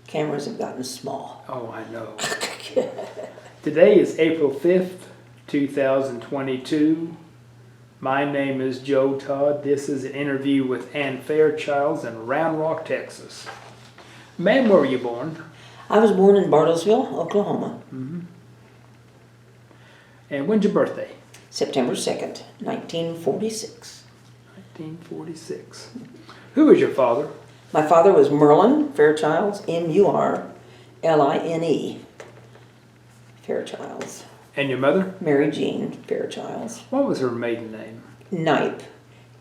Cameras have gotten small. Oh, I know. Today is April 5th, 2022. My name is Joe Todd. This is an interview with Ann Farichilds in Round Rock, Texas. Ma'am, where were you born? I was born in Bartlesville, Oklahoma. Mm-hmm. And when's your birthday? September 2nd, 1946. 1946. Who was your father? My father was Merlin Fairchilds, M-U-R-L-I-N-E, Fairchilds. And your mother? Mary Jean Fairchilds. What was her maiden name? Knipe,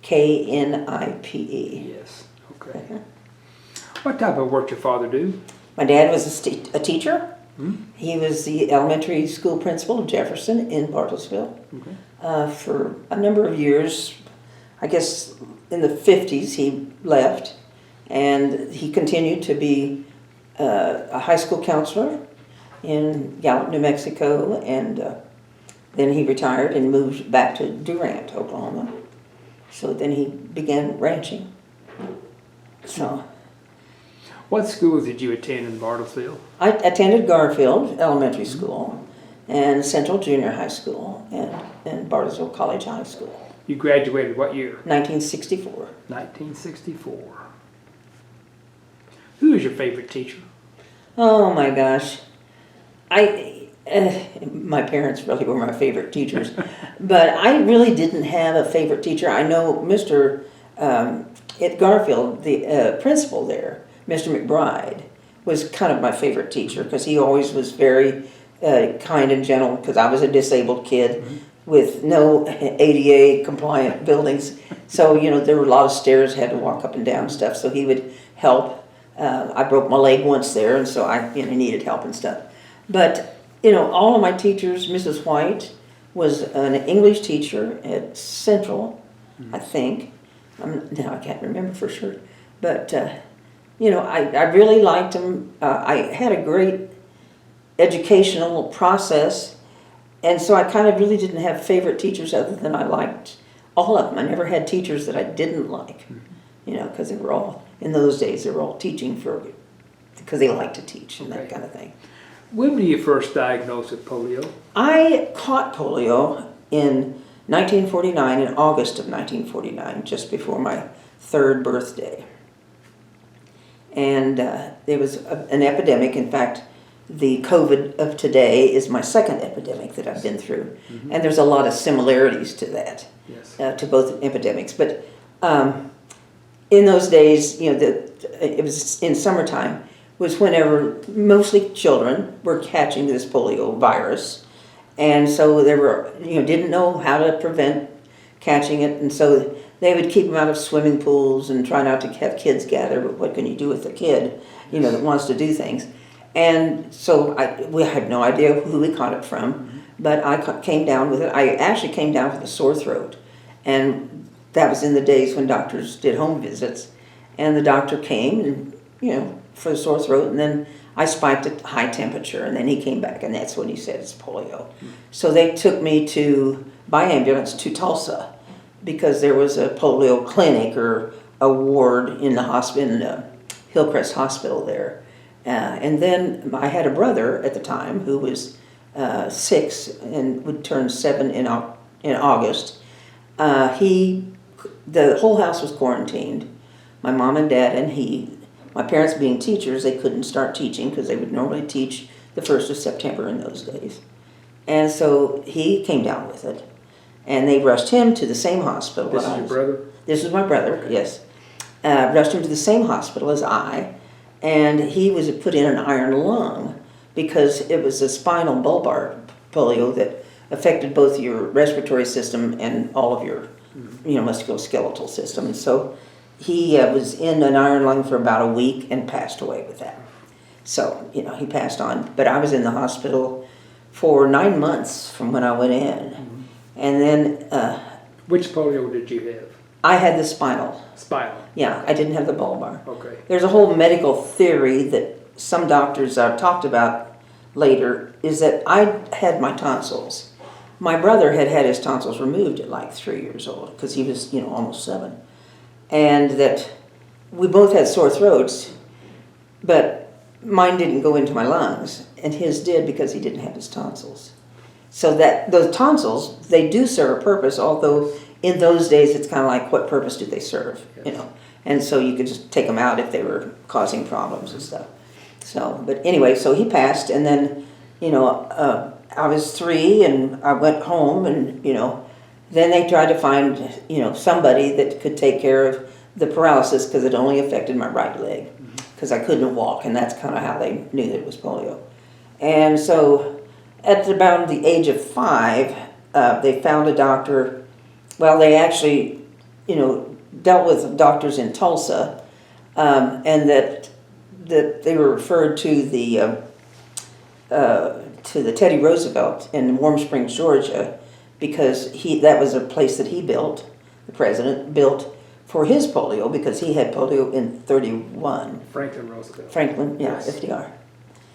K-N-I-P-E. Yes, okay. What type of work did your father do? My dad was a teacher. Hmm? He was the elementary school principal of Jefferson in Bartlesville Okay. For a number of years. I guess in the 50s he left, and he continued to be a high school counselor in Gallup, New Mexico, and then he retired and moved back to Durant, Oklahoma. So then he began ranching. So, What schools did you attend in Bartlesville? I attended Garfield Elementary School and Central Junior High School and Bartlesville College High School. You graduated what year? 1964. 1964. Who is your favorite teacher? Oh my gosh. My parents really were my favorite teachers, but I really didn't have a favorite teacher. I know Mr. At Garfield, the principal there, Mr. McBride, was kind of my favorite teacher because he always was very kind and gentle because I was a disabled kid with no ADA compliant buildings. So, there were a lot of stairs, had to walk up and down stuff, so he would help. I broke my leg once there, and so I needed help and stuff. But, all of my teachers, Mrs. White was an English teacher at Central, I think. Now I can't remember for sure. But, I really liked them. I had a great educational process, and so I kind of really didn't have favorite teachers other than I liked all of them. I never had teachers that I didn't like, because they were all, in those days, they were all teaching because they liked to teach and that kind of thing. When were you first diagnosed with polio? I caught polio in 1949, in August of 1949, just before my 3rd birthday. And it was an epidemic. In fact, the COVID of today is my 2nd epidemic that I've been through. Mm-hmm. And there's a lot of similarities to that, yes. To both epidemics. But in those days, it was in summertime, was whenever mostly children were catching this polio virus. And so they were, didn't know how to prevent catching it. And so they would keep them out of swimming pools and try not to have kids gather. But what can you do with a kid, that wants to do things? And so we had no idea who we caught it from, but I came down with it. I actually came down with a sore throat, and that was in the days when doctors did home visits. And the doctor came, and for the sore throat, and then I spiked a high temperature, and then he came back, and that's when he said it's polio. So they took me by ambulance to Tulsa, because there was a polio clinic or a ward in the hospital, in the Hillcrest Hospital there. And then I had a brother at the time who was 6 and would turn 7 in August. The whole house was quarantined. My mom and dad and he. My parents being teachers, they couldn't start teaching because they would normally teach the 1st of September in those days. And so he came down with it. And they rushed him to the same hospital. This is your brother? This was my brother, okay. Yes. Rushed him to the same hospital as I. And he was put in an iron lung because it was a spinal bulbar polio that affected both your respiratory system and all of your musculoskeletal system. And so he was in an iron lung for about a week and passed away with that. So, he passed on. But I was in the hospital for 9 months from when I went in. Mm-hmm. And then... Which polio did you have? I had the spinal. Spinal? Yeah, I didn't have the bulbar. Okay. There's a whole medical theory that some doctors I've talked about later, is that I had my tonsils. My brother had his tonsils removed at like 3 years old because he was, almost 7. And that we both had sore throats, but mine didn't go into my lungs, and his did because he didn't have his tonsils. So that those tonsils, they do serve a purpose, although in those days it's kind of like, what purpose do they serve, you know? And so you could just take them out if they were causing problems and stuff. So, but anyway, so he passed, and then, you know, I was 3, and I went home, and, you know, then they tried to find, you know, somebody that could take care of the paralysis because it only affected my right leg because I couldn't walk, and that's kind of how they knew that it was polio. And so at about the age of 5, they found a doctor. Well, they actually, you know, dealt with doctors in Tulsa, and that they were referred to the Teddy Roosevelt in Warm Springs, Georgia, because that was a place that he built, the president built for his polio, because he had polio in 31. Franklin Roosevelt. Franklin, yeah, Yes. FDR.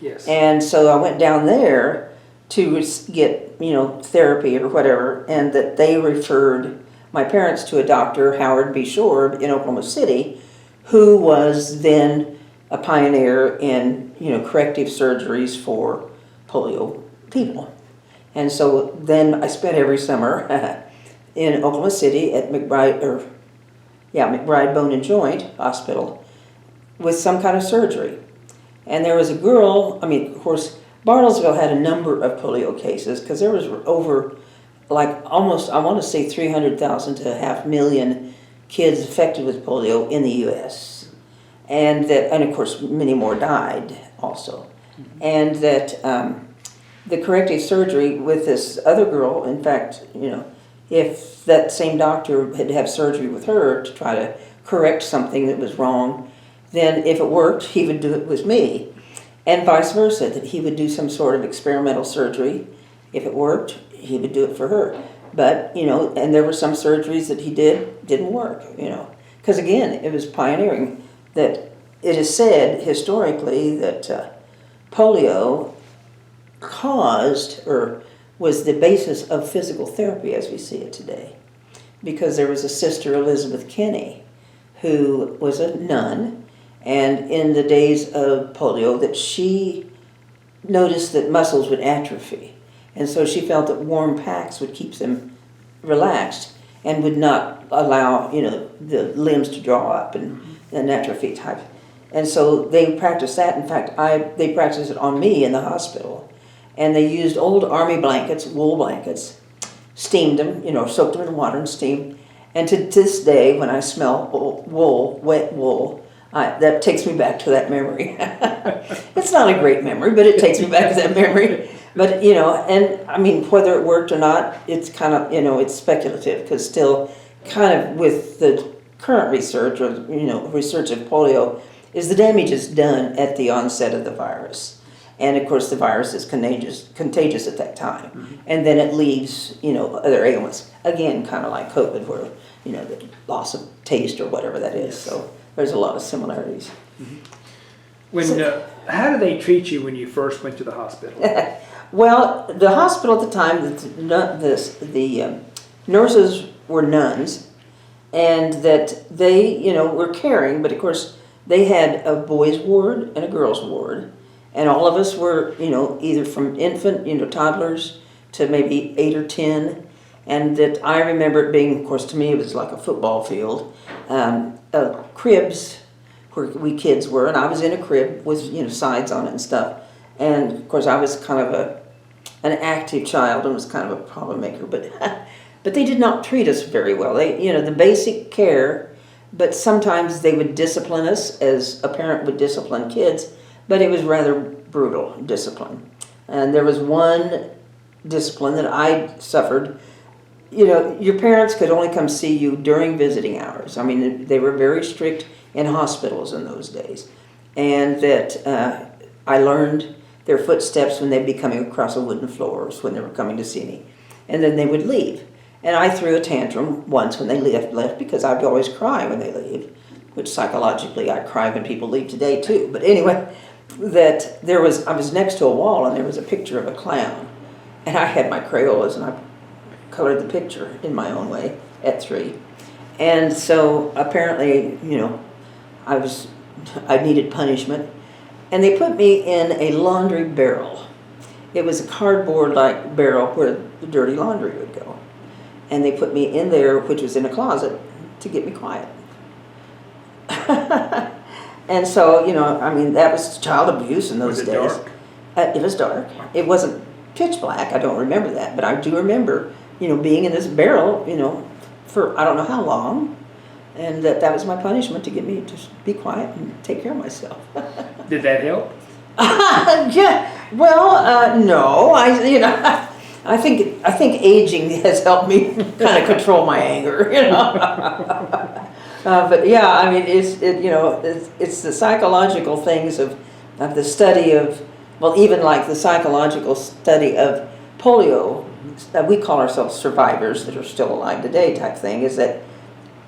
Yes. And so I went down there to get, you know, therapy or whatever, and that they referred my parents to a doctor, Howard B. Shorb, in Oklahoma City, who was then a pioneer in, you know, corrective surgeries for polio people. And so then I spent every summer in Oklahoma City at McBride Bone and Joint Hospital with some kind of surgery. And there was a girl, I mean, of course, Bartlesville had a number of polio cases because there was over, like, almost, I want to say 300,000 to 500,000 kids affected with polio in the U.S. And of course, many more died also. And that the corrective surgery with this other girl, in fact, you know, if that same doctor had to have surgery with her to try to correct something that was wrong, then if it worked, he would do it with me. And vice versa, that he would do some sort of experimental surgery. If it worked, he would do it for her. But, you know, and there were some surgeries that he didn't work, you know. Because again, it was pioneering. That it is said historically that polio caused or was the basis of physical therapy as we see it today. Because there was a sister, Elizabeth Kinney, who was a nun, and in the days of polio that she noticed that muscles would atrophy. And so she felt that warm packs would keep them relaxed and would not allow, you know, the limbs to draw up and atrophy type. And so they practiced that. In fact, they practiced it on me in the hospital. And they used old army blankets, wool blankets, steamed them, you know, soaked them in water and steamed. And to this day, when I smell wool, wet wool, that takes me back to that memory. It's not a great memory, but it takes me back to that memory. But, you know, and I mean, whether it worked or not, it's kind of, you know, it's speculative, because still kind of with the current research, or, you know, research of polio, is the damage is done at the onset of the virus. And of course the virus is contagious at that time. And then it leaves, you know, other ailments. Again, kind of like COVID, where, you know, the loss of taste or whatever that is. So there's a lot of similarities. How did they treat you when you first went to the hospital? Well, the hospital at the time, the nurses were nuns, and that they, you know, were caring, but of course they had a boys' ward and a girls' ward, and all of us were, you know, either from infant, you know, toddlers to maybe 8 or 10, and that I remember it being, of course, to me it was like a football field, cribs where we kids were, and I was in a crib with, you know, sides on it and stuff, and of course I was kind of an active child and was kind of a problem maker, but they did not treat us very well. They, you know, the basic care, but sometimes they would discipline us as a parent would discipline kids, but it was rather brutal discipline. And there was one discipline that I suffered. You know, your parents could only come see you during visiting hours. I mean, they were very strict in hospitals in those days. And that I learned their footsteps when they'd be coming across the wooden floors when they were coming to see me. And then they would leave. And I threw a tantrum once when they left because I'd always cry when they leave, which psychologically I cry when people leave today too. But anyway, that I was next to a wall and there was a picture of a clown. And I had my Crayolas and I colored the picture in my own way at 3. And so apparently, you know, I needed punishment. And they put me in a laundry barrel. It was a cardboard-like barrel where the dirty laundry would go. And they put me in there, which was in a closet, to get me quiet. And so, you know, I mean, that was child abuse in those days. Was it dark? It was dark. It wasn't pitch black. I don't remember that. But I do remember, you know, being in this barrel, you know, for I don't know how long. And that was my punishment, to get me to be quiet and take care of myself. Did that help? Yeah. Well, no. I think aging has helped me kind of control my anger, you know. But yeah, I mean, it's the psychological things of the study of, well, even like the psychological study of polio. We call ourselves survivors that are still alive today type thing, is that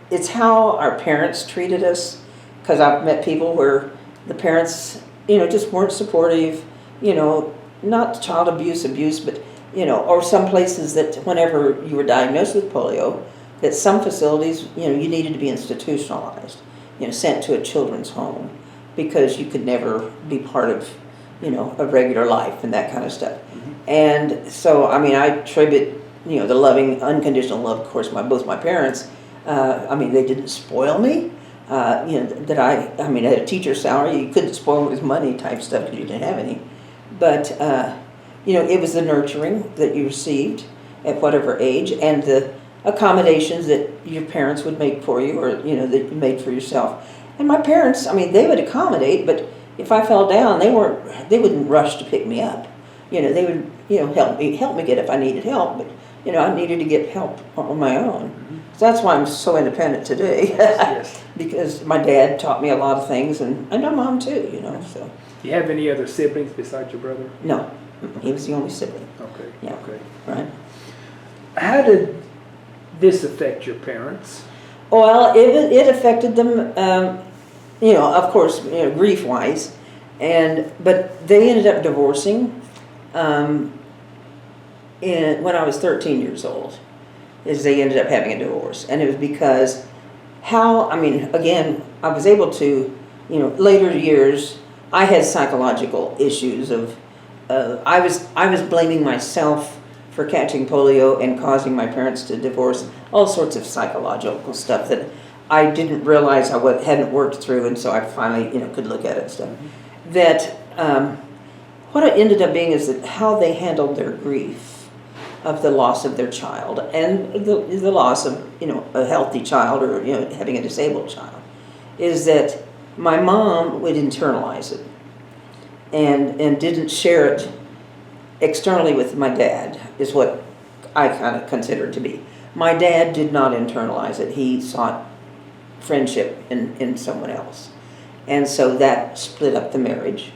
it's how our parents treated us. Because I've met people where the parents, you know, just weren't supportive, you know, not child abuse, but, you know, or some places that whenever you were diagnosed with polio, that some facilities, you know, you needed to be institutionalized, you know, sent to a children's home because you could never be part of, you know, a regular life and that kind of stuff. Mm-hmm. And so, I mean, I attribute, you know, the loving, unconditional love, of course, both my parents. I mean, they didn't spoil me. You know, that I mean, I had a teacher's salary. You couldn't spoil me with money type stuff because you didn't have any. But, you know, it was the nurturing that you received at whatever age and the accommodations that your parents would make for you, or, you know, that you made for yourself. And my parents, I mean, they would accommodate, but if I fell down, they wouldn't rush to pick me up. You know, they would, you know, help me get if I needed help, but, you know, I needed to get help on my own. Mm-hmm. So that's why I'm so independent today. Yes. Because my dad taught me a lot of things, and my mom too, you know, so. Do you have any other siblings besides your brother? No, he was the only sibling. Okay. Yeah. Okay. Right. How did this affect your parents? Well, it affected them, you know, of course, you know, grief-wise, but they ended up divorcing when I was 13 years old. Is they ended up having a divorce, and it was because again, I was able to, you know, later years, I had psychological issues of, I was blaming myself for catching polio and causing my parents to divorce, all sorts of psychological stuff that I didn't realize I hadn't worked through, and so I finally, you know, could look at it and stuff. Mm-hmm. That what it ended up being is that how they handled their grief of the loss of their child and the loss of, you know, a healthy child, or, you know, having a disabled child, is that my mom would internalize it and didn't share it externally with my dad, is what I kind of consider it to be. My dad did not internalize it. He sought friendship in someone else. And so that split up the marriage.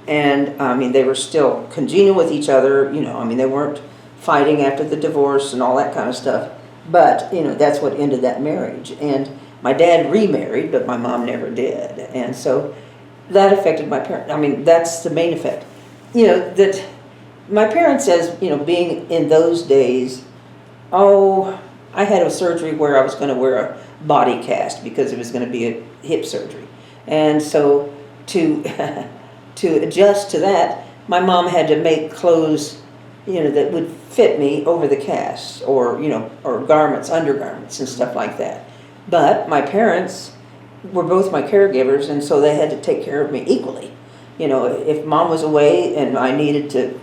And, I mean, they were still congenial with each other, you know, I mean, they weren't fighting after the divorce and all that kind of stuff. But, you know, that's what ended that marriage. And my dad remarried, but my mom never did. And so that affected my parents. I mean, that's the main effect. You know, that my parents, as, you know, being in those days, I had a surgery where I was going to wear a body cast because it was going to be a hip surgery. And so to adjust to that, my mom had to make clothes, you know, that would fit me over the cast, or, you know, or garments, undergarments and stuff like that. But my parents were both my caregivers, and so they had to take care of me equally. You know, if mom was away and I needed to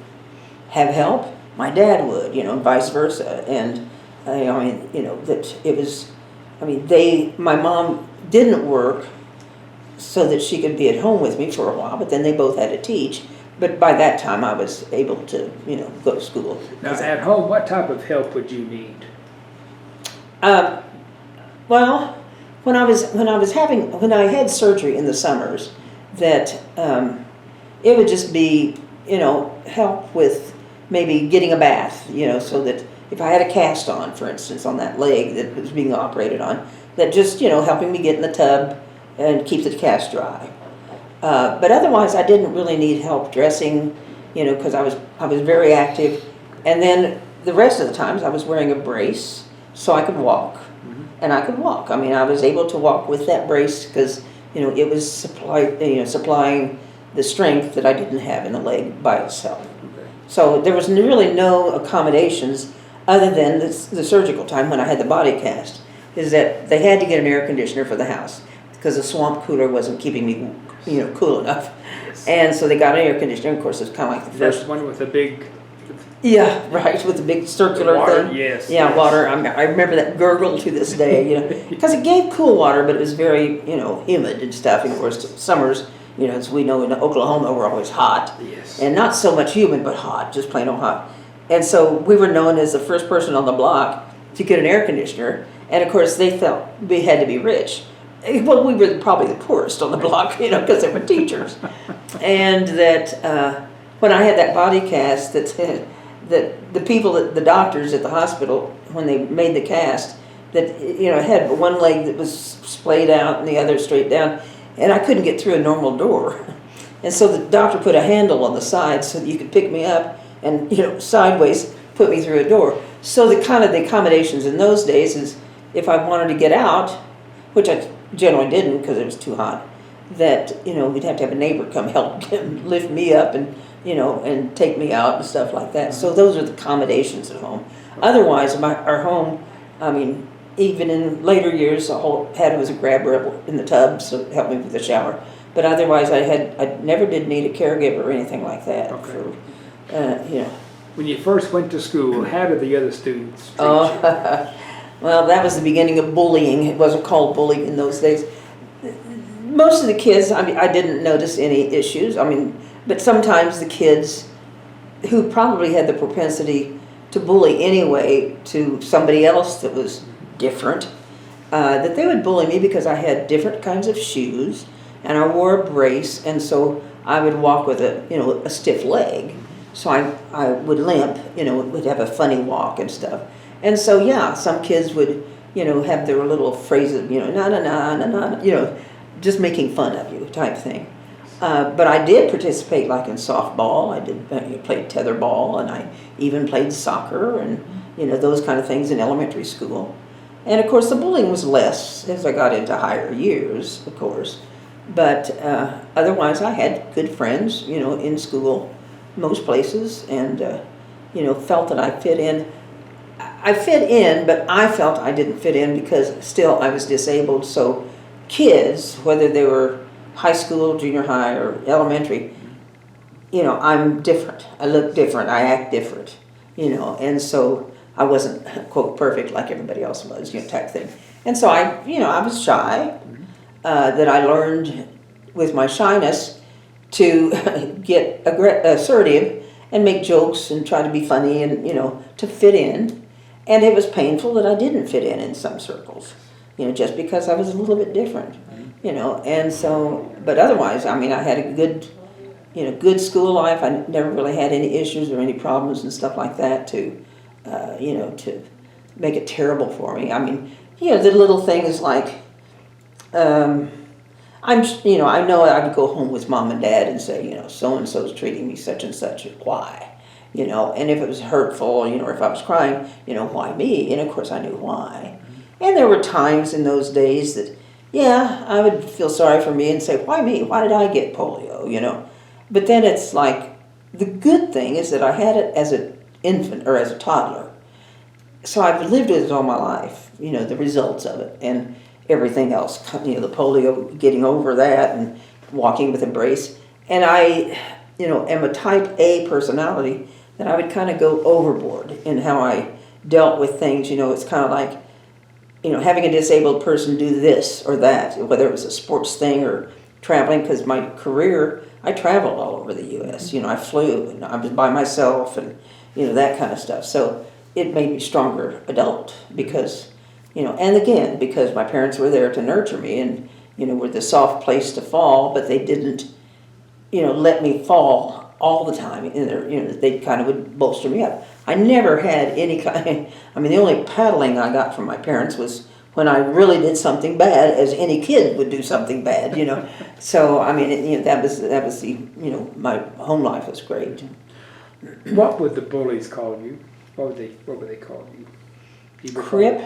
have help, my dad would, you know, and vice versa. And I mean, you know, that it was, I mean, my mom didn't work so that she could be at home with me for a while, but then they both had to teach. But by that time, I was able to, you know, go to school. Now, at home, what type of help would you need? Well, when I had surgery in the summers, that it would just be, you know, help with maybe getting a bath, you know, so that if I had a cast on, for instance, on that leg that was being operated on, that just, you know, helping me get in the tub and keep the cast dry. But otherwise, I didn't really need help dressing, you know, because I was very active. And then the rest of the times, I was wearing a brace so I could walk. Mm-hmm. And I could walk. I mean, I was able to walk with that brace because, you know, it was supplying the strength that I didn't have in the leg by itself. Okay. So there was really no accommodations other than the surgical time when I had the body cast, is that they had to get an air conditioner for the house because the swamp cooler wasn't keeping me, cool enough. Yes. And so they got an air conditioner. Of course, it's kind of like the That's first. one with a big Yeah, right, with the big circular water. thing. Yes. Yeah, yes. water. I remember that gurgle to this day, because it gave cool water, but it was very, humid and stuff. And of course, summers, as we know in Oklahoma, we're always hot. Yes. And not so much humid, but hot, just plain old hot. And so we were known as the first person on the block to get an air conditioner. And of course, they felt we had to be rich. Well, we were probably the poorest on the block, because they were teachers. And that when I had that body cast, that the people, the doctors at the hospital, when they made the cast, that had one leg that was splayed out and the other straight down, and I couldn't get through a normal door. And so the doctor put a handle on the side so that you could pick me up and sideways put me through a door. So the accommodations in those days is if I wanted to get out, which I generally didn't because it was too hot, that we'd have to have a neighbor come help lift me up and and take me out and stuff like that. So those are the accommodations at home. Otherwise, our home, even in later years, all I had was a grabber in the tub, so it helped me with the shower. But otherwise, I never did need a caregiver or anything like that. Okay. For, When you first went to school, how did the other students treat you? Well, that was the beginning of bullying. It wasn't called bullying in those days. Most of the kids, I didn't notice any issues. But sometimes the kids who probably had the propensity to bully anyway to somebody else that was different, that they would bully me because I had different kinds of shoes and I wore a brace, and so I would walk with a stiff leg. So I would limp, would have a funny walk and stuff. And so, yeah, some kids would, have their little phrases, na na na na na, just making fun of you type thing. But I did participate like in softball. I did played tetherball, and I even played soccer and those kind of things in elementary school. And of course the bullying was less as I got into higher years, of course. But otherwise I had good friends, in school, most places, and felt that I fit in. I fit in, but I felt I didn't fit in because still I was disabled. So kids, whether they were high school, junior high, or elementary, I'm different. I look different. I act different, and so I wasn't, quote, perfect like everybody else was, type thing. And so I was shy, that I learned with my shyness to get assertive and make jokes and try to be funny and, to fit in. And it was painful that I didn't fit in some circles, just because I was a little bit different. And so, but otherwise, I had a good school life. I never really had any issues or any problems and stuff like that to make it terrible for me. The little things like, I know I would go home with mom and dad and say, so-and-so's treating me such and such, why? And if it was hurtful, or if I was crying, why me? And of course I knew why. And there were times in those days that, yeah, I would feel sorry for me and say, why me? Why did I get polio, But then it's like, the good thing is that I had it as an infant or as a toddler. So I've lived with it all my life, the results of it and everything else, the polio, getting over that and walking with a brace. And I, am a type A personality that I would kind of go overboard in how I dealt with things. It's kind of like, having a disabled person do this or that, whether it was a sports thing or traveling, because my career, I traveled all over the U.S. I flew and I was by myself and, that kind of stuff. So it made me stronger adult because, and again, because my parents were there to nurture me and, were the soft place to fall, but they didn't, let me fall all the time. They kind of would bolster me up. I never had any kind, the only paddling I got from my parents was when I really did something bad, as any kid would do something bad, So, that was the, my home life was great. What would the bullies call you? What would they call you? Crip.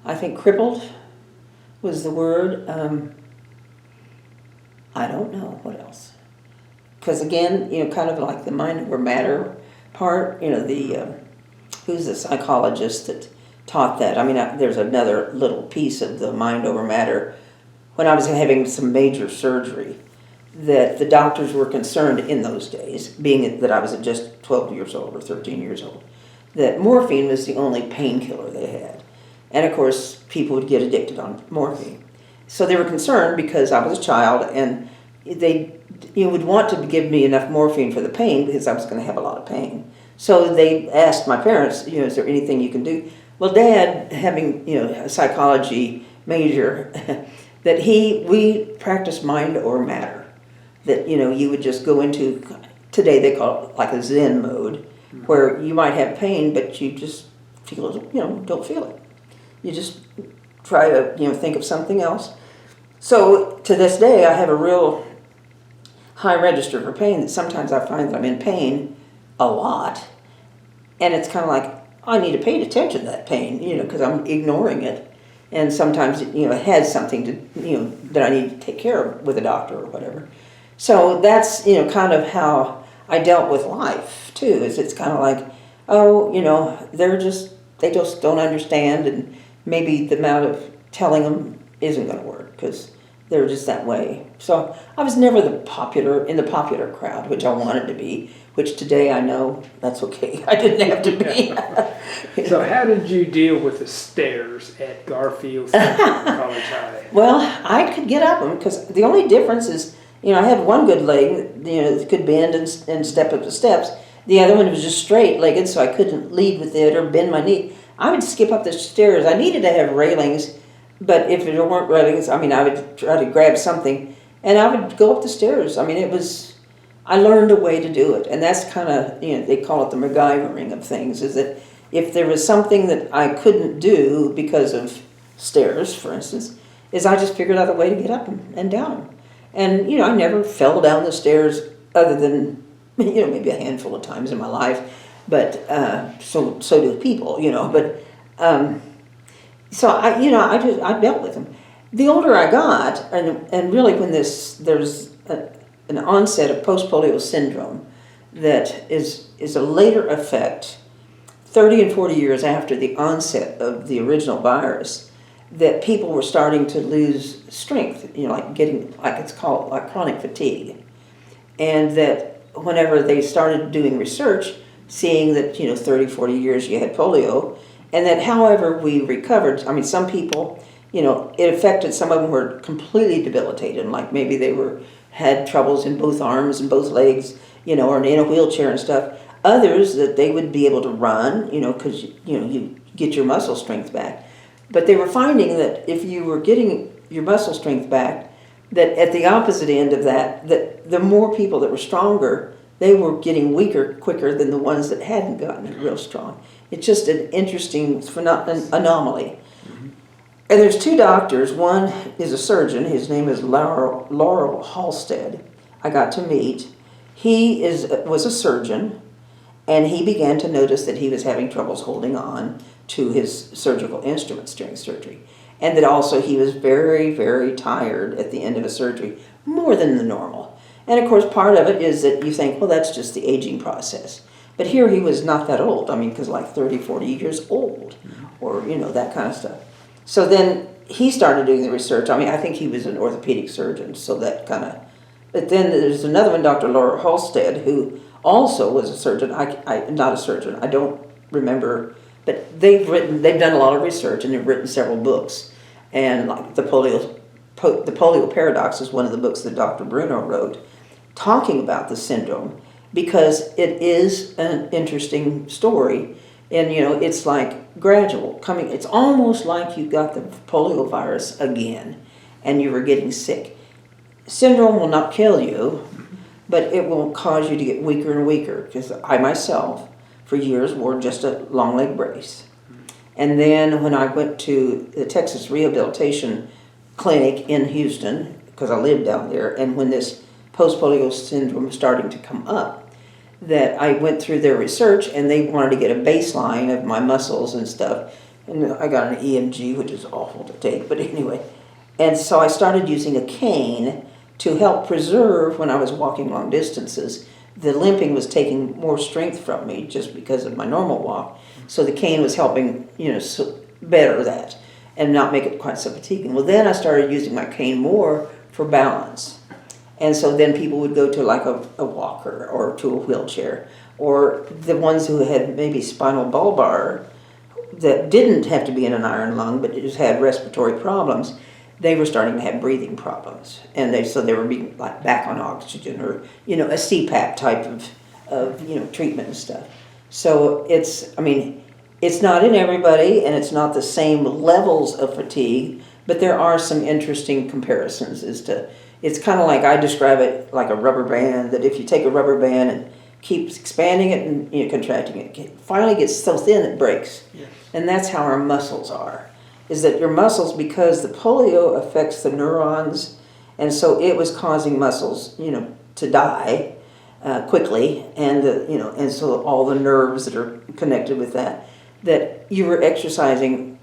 I think crippled was the word. I don't know what else. because again, kind of like the mind over matter part, who's the psychologist that taught that? I mean, there's another little piece of the mind over matter. When I was having some major surgery, that the doctors were concerned in those days, being that I was just 12 years old or 13 years old, that morphine was the only painkiller they had. And of course, people would get addicted on morphine. So they were concerned because I was a child, and they would want to give me enough morphine for the pain because I was going to have a lot of pain. So they asked my parents, is there anything you can do? Well, Dad, having a psychology major, that we practiced mind over matter. That you would just go into, today they call it like a Zen mode, where you might have pain, but you just feel it, don't feel it. You just try to think of something else. So to this day, I have a real high register for pain. That sometimes I find that I'm in pain a lot, and it's kind of like I need to pay attention to that pain, because I'm ignoring it. And sometimes it has something to that I need to take care of with a doctor or whatever. So that's kind of how I dealt with life too. It's kind of like, they just don't understand, and maybe the amount of telling them isn't going to work because they're just that way. So I was never in the popular crowd, which I wanted to be, which today I know that's okay. I didn't have to be. So how did you deal with the stairs at Garfield College High? Well, I could get up them because the only difference is, I had one good leg, that could bend and step up the steps. The other one was just straight-legged, so I couldn't lead with it or bend my knee. I would skip up the stairs. I needed to have railings, but if there weren't railings, I would try to grab something, and I would go up the stairs. I learned a way to do it, and that's kind of, they call it the MacGyvering of things, is that if there was something that I couldn't do because of stairs, for instance, is I just figured out a way to get up and down them. And, I never fell down the stairs other than, maybe a handful of times in my life, but so do people, but so I dealt with them. The older I got, and really when there's an onset of post-polio syndrome that is a later effect, 30 and 40 years after the onset of the original virus, that people were starting to lose strength, it's called chronic fatigue. And that whenever they started doing research, seeing that, 30, 40 years you had polio, and that however we recovered, some people, it affected, some of them were completely debilitated, like maybe they had troubles in both arms and both legs, or in a wheelchair and stuff. Others that they would be able to run, because, you get your muscle strength back. But they were finding that if you were getting your muscle strength back, that at the opposite end of that the more people that were stronger, they were getting weaker quicker than the ones that hadn't gotten it real strong. It's just an interesting anomaly. Mm-hmm. And there's two doctors. One is a surgeon. His name is Laurel Halstead. I got to meet. He was a surgeon, and he began to notice that he was having troubles holding on to his surgical instruments during surgery. And that also he was very, very tired at the end of a surgery, more than the normal. And of course, part of it is that you think, well, that's just the aging process. But here he was not that old. because like 30, 40 years old, or, that kind of stuff. So then he started doing the research. I think he was an orthopedic surgeon, so that kind of... But then there's another one, Dr. Laura Halstead, who also was a surgeon. Not a surgeon, I don't remember... But they've done a lot of research, and they've written several books. And like the polio paradox is one of the books that Dr. Bruno wrote, talking about the syndrome, because it is an interesting story. And, it's like gradual coming. It's almost like you got the polio virus again, and you were getting sick. Syndrome will not kill you, but it will cause you to get weaker and weaker, because I myself, for years, wore just a long leg brace. And then when I went to the Texas Rehabilitation Clinic in Houston, because I lived down there, and when this post-polio syndrome was starting to come up, that I went through their research, and they wanted to get a baseline of my muscles and stuff. And I got an EMG, which is awful to take, but anyway. And so I started using a cane to help preserve when I was walking long distances. The limping was taking more strength from me just because of my normal walk. So the cane was helping, better that and not make it quite so fatiguing. Well, then I started using my cane more for balance. And so then people would go to like a walker or to a wheelchair, or the ones who had maybe spinal bulbar that didn't have to be in an iron lung but just had respiratory problems. They were starting to have breathing problems, and they were being like back on oxygen or a CPAP type of treatment and stuff. So it's not in everybody, and it's not the same levels of fatigue, but there are some interesting comparisons it's kind of like I describe it like a rubber band, that if you take a rubber band and keep expanding it and contracting it finally gets so thin it breaks. Yes. And And that's how our muscles are, is that your muscles, because the polio affects the neurons, and so it was causing muscles, to die quickly, and and so all the nerves that are connected with that you were exercising,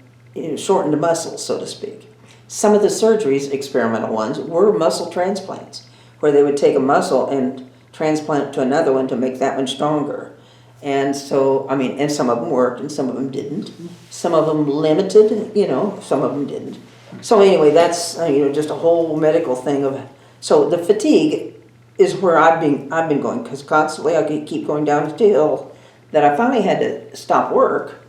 shortened muscles, so to speak. Some of the surgeries, experimental ones, were muscle transplants, where they would take a muscle and transplant it to another one to make that one stronger. And so, and some of them worked and some of them didn't. Some of them limited, some of them didn't. So anyway, that's, just a whole medical thing so the fatigue is where I've been going, because constantly I keep going down the hill, that I finally had to stop work,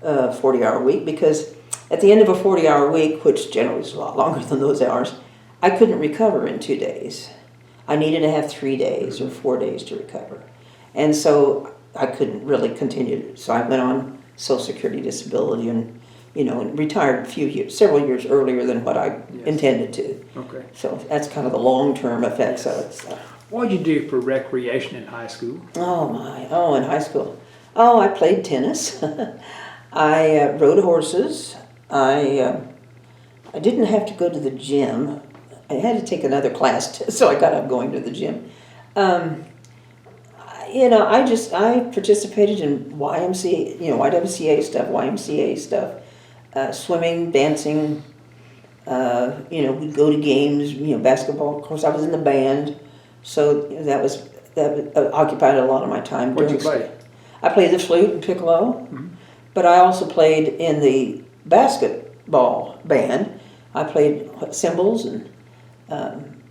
40-hour week, because at the end of a 40-hour week, which generally is a lot longer than those hours, I couldn't recover in 2 days. I needed to have 3 days or 4 days to recover. And so I couldn't really continue. So I went on Social Security disability and retired several years earlier than what I intended to. Okay. So that's kind of the long-term effects of it. So. What did you do for recreation in high school? In high school. I played tennis. I rode horses. I didn't have to go to the gym. I had to take another class, so I got up going to the gym. I participated in YMCA stuff, swimming, dancing. We'd go to games, basketball. Of course, I was in the band, so that occupied a lot of my time. What did you play? I played the flute and piccolo, but I also played in the basketball band. I played cymbals and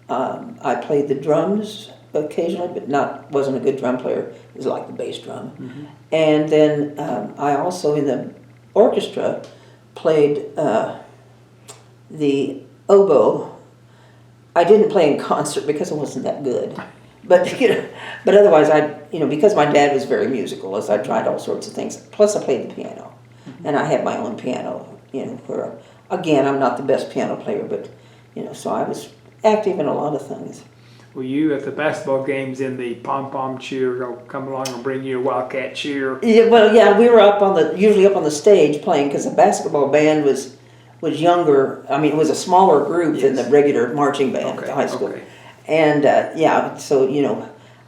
I played the drums occasionally, but wasn't a good drum player. It was like the bass drum. Mm-hmm. And then I also in the orchestra played the oboe. I didn't play in concert because I wasn't that good, but but otherwise because my dad was very musical, as I tried all sorts of things. Plus I played the piano, and I had my own piano. Where again I'm not the best piano player, but so I was active in a lot of things. Were you at the basketball games in the pom-pom cheer, or come along and bring you a Wildcat cheer? Yeah, we were usually up on the stage playing, because the basketball band was younger. It was a smaller group than the regular marching band at the high school. Okay. And so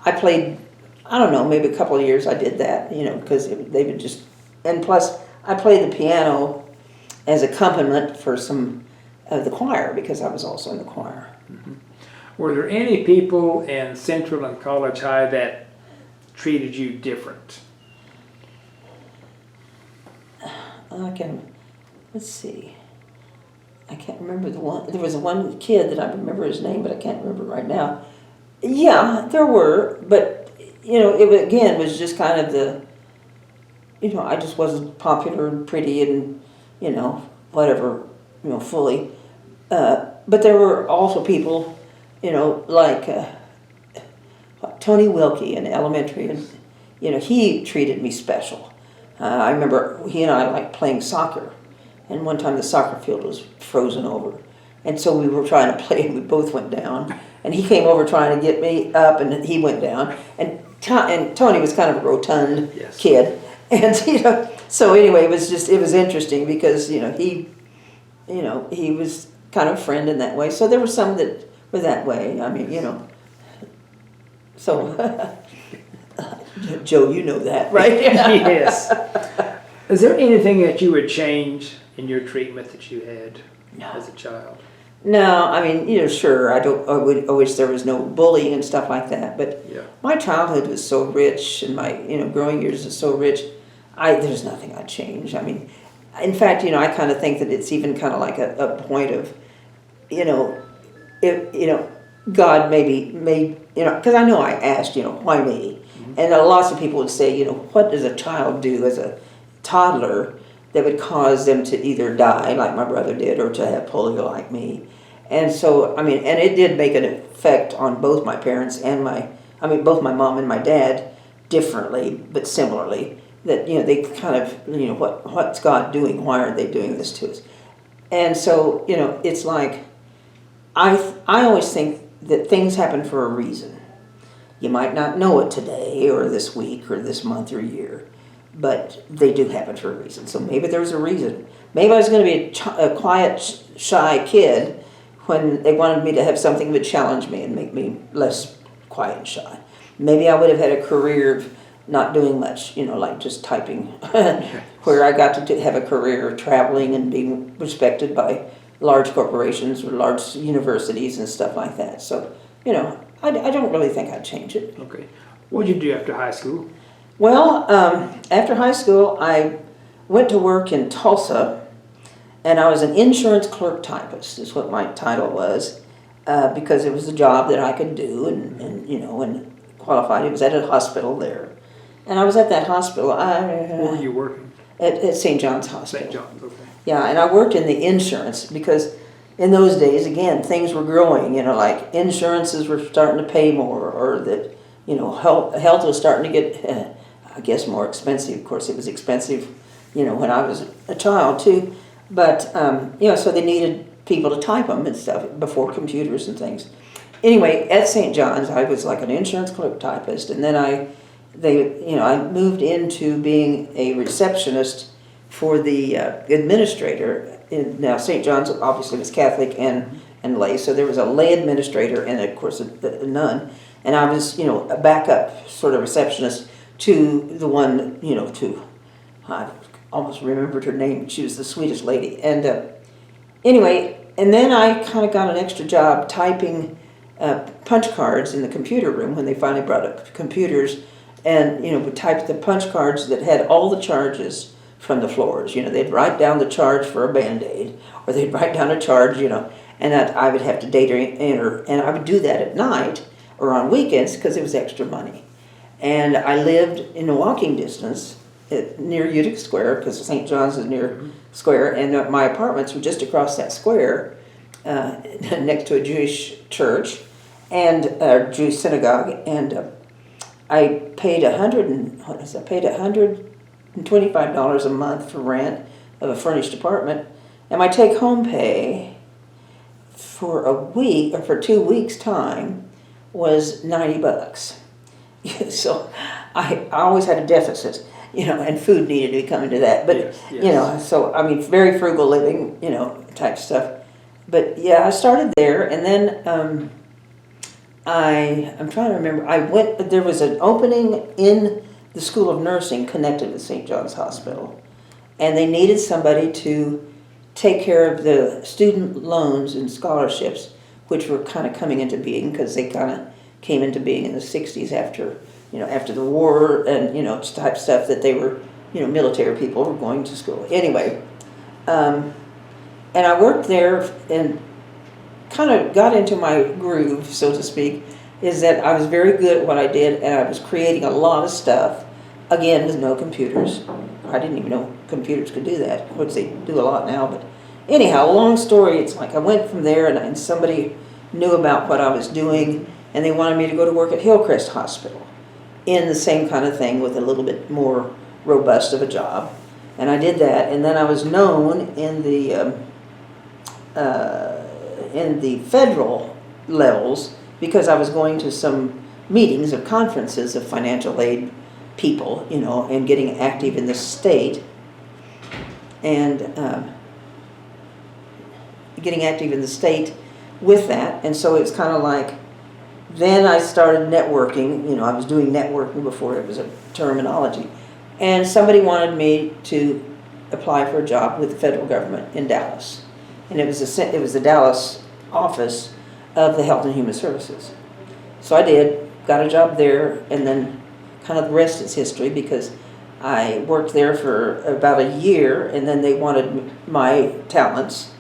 I played, I don't know, maybe a couple of years I did that, because they would just, and plus I played the piano as accompaniment for some of the choir, because I was also in the choir. Mm-hmm. Were there any people in Central and College High that treated you different? Let's see. I can't remember the one. There was one kid that I remember his name, but I can't remember right now. Yeah, there were, but it was just kind of the, I just wasn't popular and pretty and whatever, fully. But there were also people, like Tony Wilkie in elementary, and he treated me special. I remember he and I liked playing soccer, and one time the soccer field was frozen over, and so we were trying to play, and we both went down, and he came over trying to get me up, and he went down, and Tony was kind of a rotund kid, and so anyway, it was interesting because he was kind of a friend in that way. So there were some that were that way. So Joe, you know that, right? Yes. Is there anything that you would change in your treatment that you had as a child? No, I mean, sure, I wish there was no bullying and stuff like that, but Yeah. my childhood was so rich and my, growing years was so rich, there's nothing I'd change. I mean, in fact, I kind of think that it's even kind of like a point of, if, God maybe made, because I know I asked, why me? And lots of people would say, what does a child do as a toddler that would cause them to either die like my brother did or to have polio like me? And so, I mean, and it did make an effect on both my parents and both my mom and my dad differently, but similarly. That, they kind of, what's God doing? Why are they doing this to us? And so, it's like, I always think that things happen for a reason. You might not know it today or this week or this month or year, but they do happen for a reason. So maybe there was a reason. Maybe I was going to be a quiet, shy kid when they wanted me to have something that would challenge me and make me less quiet and shy. Maybe I would have had a career of not doing much, like just typing, where I got to have a career of traveling and being respected by large corporations or large universities and stuff like that. So, I don't really think I'd change it. Okay. What did you do after high school? Well, after high school, I went to work in Tulsa, and I was an insurance clerk typist, is what my title was, because it was a job that I could do and qualified. It was at a hospital there. And I was at that hospital. Where were you working? At St. John's Hospital. St. John's, okay. Yeah, and I worked in the insurance because in those days, again, things were growing, like insurances were starting to pay more, or that, health was starting to get, I guess, more expensive. Of course, it was expensive, when I was a child too. But, so they needed people to type them and stuff before computers and things. Anyway, at St. John's, I was like an insurance clerk typist, and then I moved into being a receptionist for the administrator. Now, St. John's obviously was Catholic and lay, so there was a lay administrator and, of course, a nun. And I was, a backup sort of receptionist to the one, I almost remembered her name. She was the sweetest lady. And anyway, and then I kind of got an extra job typing punch cards in the computer room when they finally brought up computers. And, would type the punch cards that had all the charges from the floors. They'd write down the charge for a Band-Aid, or they'd write down a charge, and I would have to data enter. And I would do that at night or on weekends because it was extra money. And I lived in a walking distance near Utica Square, because St. John's is near Square, and my apartments were just across that square next to a Jewish church and a Jewish synagogue. And I paid $125 a month for rent of a furnished apartment, and my take-home pay for a week or for 2 weeks' time was $90. So I always had a deficit, and food needed to be coming to that. But Yes. so I mean, very frugal living, type stuff. But yeah, I started there, and then. I'm trying to remember. There was an opening in the School of Nursing connected to St. John's Hospital, and they needed somebody to take care of the student loans and scholarships, which were kind of coming into being because they kind of came into being in the 60s after the war and, type stuff that they were, military people were going to school. Anyway, and I worked there and kind of got into my groove, so to speak, is that I was very good at what I did, and I was creating a lot of stuff, again, with no computers. I didn't even know computers could do that, which they do a lot now. But anyhow, long story, it's like I went from there, and somebody knew about what I was doing, and they wanted me to go to work at Hillcrest Hospital in the same kind of thing with a little bit more robust of a job. And I did that, and then I was known in the federal levels because I was going to some meetings or conferences of financial aid people, and getting active in the state and getting active in the state with that. And so it's kind of like, then I started networking. I was doing networking before it was a terminology. And somebody wanted me to apply for a job with the federal government in Dallas. And it was the Dallas office of the Health and Human Services. So I did, got a job there, and then kind of the rest is history because I worked there for about a year, and then they wanted my talents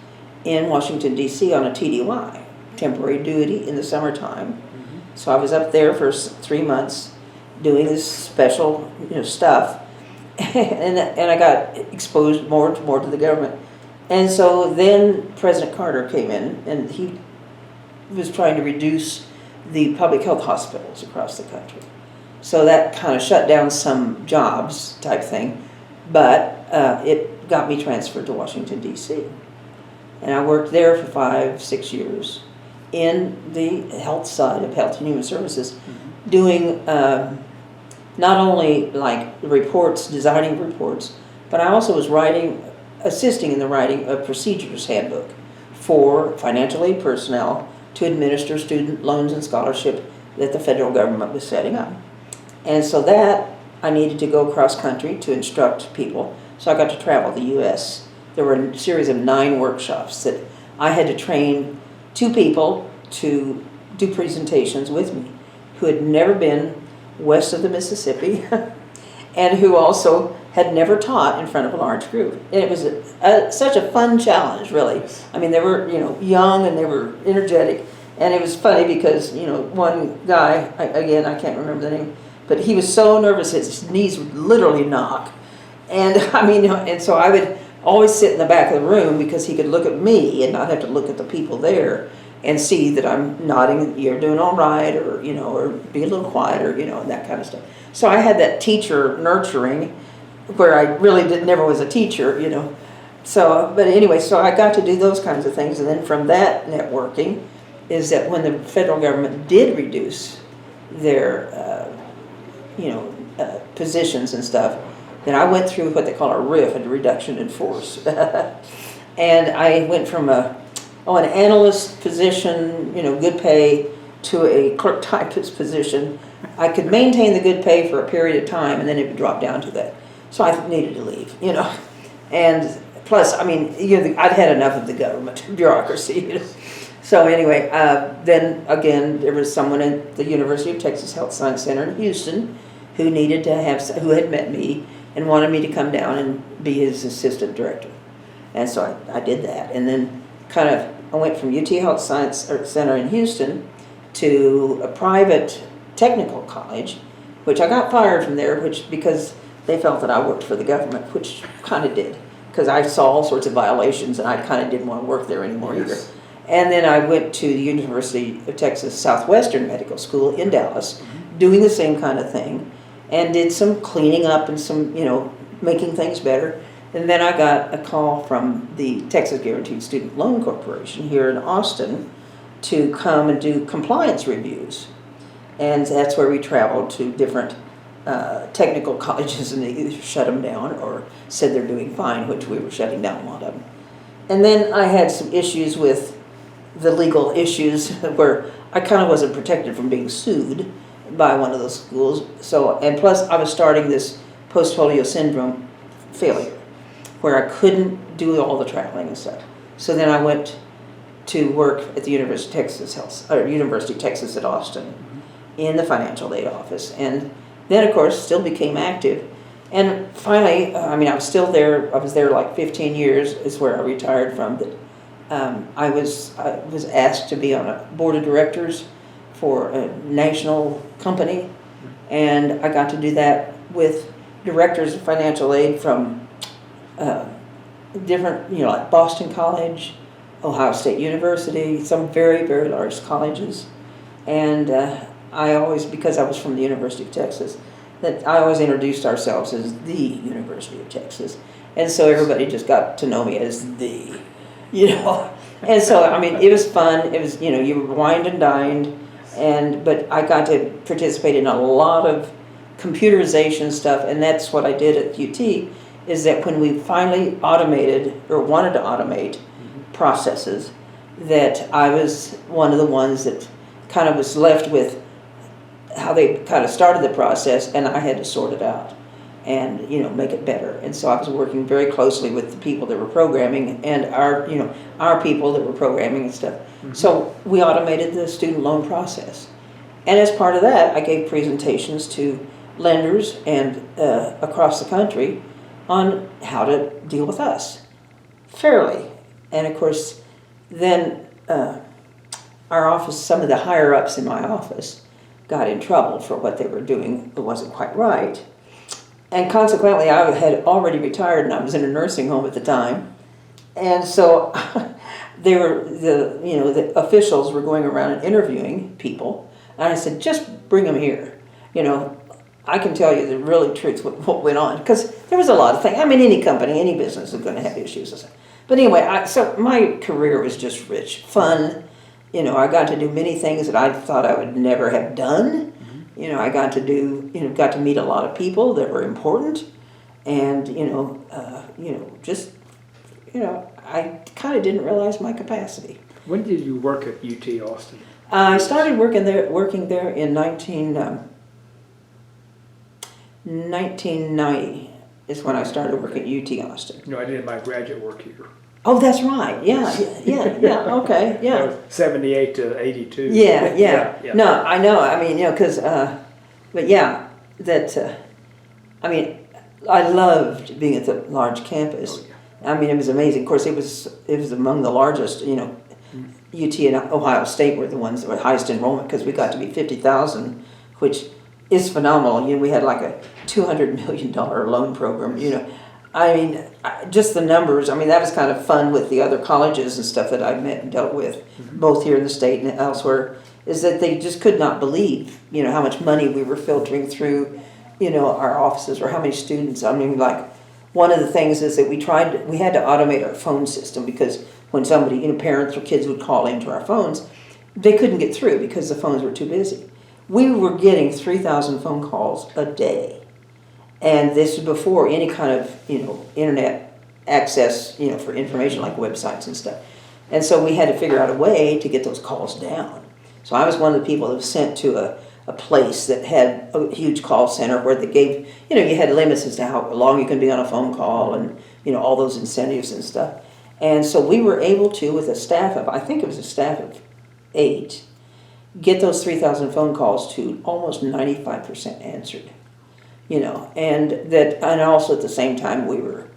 in Washington, D.C. on a TDY, temporary duty in the summertime. So I was up there for 3 months doing this special, stuff, and I got exposed more and more to the government. And so then President Carter came in, and he was trying to reduce the public health hospitals across the country. So that kind of shut down some jobs type thing, but it got me transferred to Washington, D.C. And I worked there for 5-6 years in the health side of Health and Human Services, doing not only like reports, designing reports, but I also was assisting in the writing of procedures handbook for financial aid personnel to administer student loans and scholarship that the federal government was setting up. And so that I needed to go cross country to instruct people. So I got to travel the U.S. There were a series of 9 workshops that I had to train 2 people to do presentations with me who had never been west of the Mississippi and who also had never taught in front of a large group. And it was such a fun challenge, really. I mean, they were, young and they were energetic. And it was funny because, one guy, again, I can't remember the name, but he was so nervous his knees would literally knock. And and so I would always sit in the back of the room because he could look at me and not have to look at the people there and see that I'm nodding, you're doing all right, or, or be a little quieter, and that kind of stuff. So I had that teacher nurturing where I really never was a teacher, So, but anyway, so I got to do those kinds of things. And then from that networking is that when the federal government did reduce their, positions and stuff, then I went through what they call a RIF, a reduction in force. And I went from an analyst position, good pay, to a clerk typist position. I could maintain the good pay for a period of time, and then it would drop down to that. So I needed to leave, And plus, I'd had enough of the government bureaucracy. So anyway, then again, there was someone at the University of Texas Health Science Center in Houston who who had met me and wanted me to come down and be his assistant director. And so I did that. And then I went from UT Health Science Center in Houston to a private technical college, which I got fired from there, because they felt that I worked for the government, which kind of did, because I saw all sorts of violations and I kind of didn't want to work there anymore either. And then I went to the University of Texas Southwestern Medical School in Dallas, doing the same kind of thing, and did some cleaning up and some, making things better. And then I got a call from the Texas Guaranteed Student Loan Corporation here in Austin to come and do compliance reviews. And that's where we traveled to different technical colleges, and they either shut them down or said they're doing fine, which we were shutting down a lot of them. And then I had some issues with the legal issues where I kind of wasn't protected from being sued by one of those schools. So, and plus I was starting this post-polio syndrome failure where I couldn't do all the traveling and stuff. So then I went to work at the University of Texas at Austin in the financial aid office. And then, of course, still became active. And finally, I was still there. I was there like 15 years is where I retired from. But I was asked to be on a board of directors for a national company. And I got to do that with directors of financial aid from different, like Boston College, Ohio State University, some very, very large colleges. And I always, because I was from the University of Texas, that I always introduced ourselves as the University of Texas. And so everybody just got to know me as the, And so, it was fun. It was, you were wined and dined. But I got to participate in a lot of computerization stuff. And that's what I did at UT, is that when we finally automated or wanted to automate processes, that I was one of the ones that kind of was left with how they kind of started the process, and I had to sort it out. and, make it better. And so I was working very closely with the people that were programming and our people that were programming and stuff. Mm-hmm. So we automated the student loan process. And as part of that, I gave presentations to lenders and across the country on how to deal with us fairly. And of course, then our office, some of the higher ups in my office got in trouble for what they were doing. It wasn't quite right. And consequently, I had already retired and I was in a nursing home at the time. And so the officials were going around and interviewing people. And I said, just bring them here. I can tell you the really truth what went on. Because there was a lot of things. I mean, any company, any business is going to have issues. But anyway, so my career was just rich, fun. I got to do many things that I thought I would never have done. Mm-hmm. I got to meet a lot of people that were important. And, I kind of didn't realize my capacity. When did you work at UT Austin? I started working there in 1990 is when I started working at UT Austin. No, I did my graduate work here. Oh, that's right. Yeah, okay, yeah. 78 to 82. Yeah. No, I know. I mean, because, but yeah, I loved being at the large campus. Oh, yeah. I mean, it was amazing. Of course, it was among the largest, UT and Ohio State were the ones that were highest enrollment because we got to be 50,000, which is phenomenal. We had like a $200 million loan program, I mean, just the numbers. I mean, that was kind of fun with the other colleges and stuff that I met and dealt with, mm-hmm. both here in the state and elsewhere, is that they just could not believe, how much money we were filtering through, our offices or how many students. I mean, like, one of the things is that we had to automate our phone system because when somebody, parents or kids would call into our phones, they couldn't get through because the phones were too busy. We were getting 3,000 phone calls a day. And this was before any kind of, internet access, for information like websites and stuff. And so we had to figure out a way to get those calls down. So I was one of the people that was sent to a place that had a huge call center where they gave, you had limits as to how long you can be on a phone call and, all those incentives and stuff. And so we were able to, with a staff of, I think it was a staff of 8, get those 3,000 phone calls to almost 95% answered. And also at the same time we were,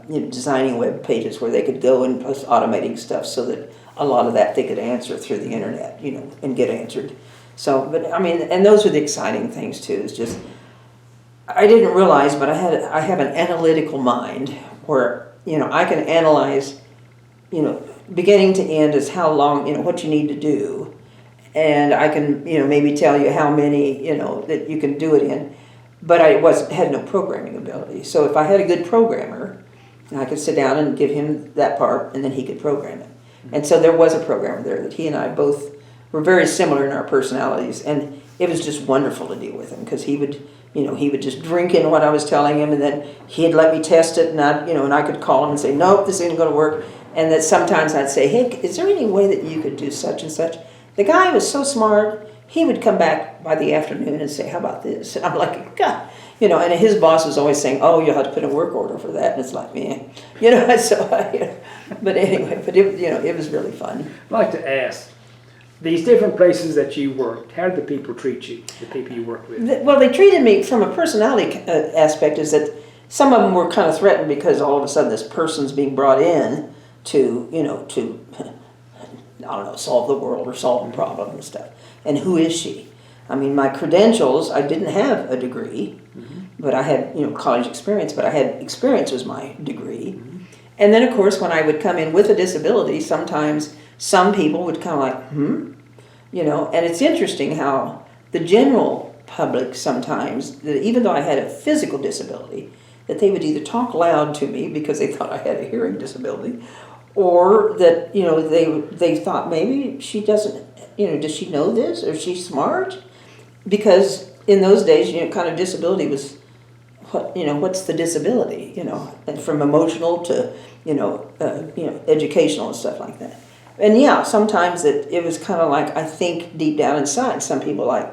designing web pages where they could go and plus automating stuff so that a lot of that they could answer through the internet, and get answered. So, but I mean, and those are the exciting things too. It's just, I didn't realize, but I have an analytical mind where, I can analyze, beginning to end is how long, what you need to do. And I can, maybe tell you how many, that you can do it in. But I had no programming ability. So if I had a good programmer, I could sit down and give him that part, and then he could program it. And so there was a programmer there that he and I both were very similar in our personalities, and it was just wonderful to deal with him because he would just drink in what I was telling him, and then he'd let me test it, and I could call him and say, nope, this isn't going to work. And that sometimes I'd say, hey, is there any way that you could do such and such? The guy was so smart. He would come back by the afternoon and say, how about this? And I'm like, God, and his boss was always saying, oh, you'll have to put a work order for that. And it's like, man, but anyway, it was really fun. I'd like to ask, these different places that you worked, how did the people treat you, the people you worked with? Well, they treated me from a personality aspect is that some of them were kind of threatened because all of a sudden this person's being brought in to solve the world or solve a problem and stuff. And who is she? I mean, my credentials, I didn't have a degree, mm-hmm. but I had, college experience, but I had experience was my degree. Mm-hmm. And then, of course, when I would come in with a disability, sometimes some people would kind of like, and it's interesting how the general public sometimes, even though I had a physical disability, that they would either talk loud to me because they thought I had a hearing disability, or that, they thought maybe she doesn't, does she know this? Or is she smart? Because in those days, kind of disability was, what's the disability? And from emotional to, educational and stuff like that. And yeah, sometimes it was kind of like, I think deep down inside, some people like,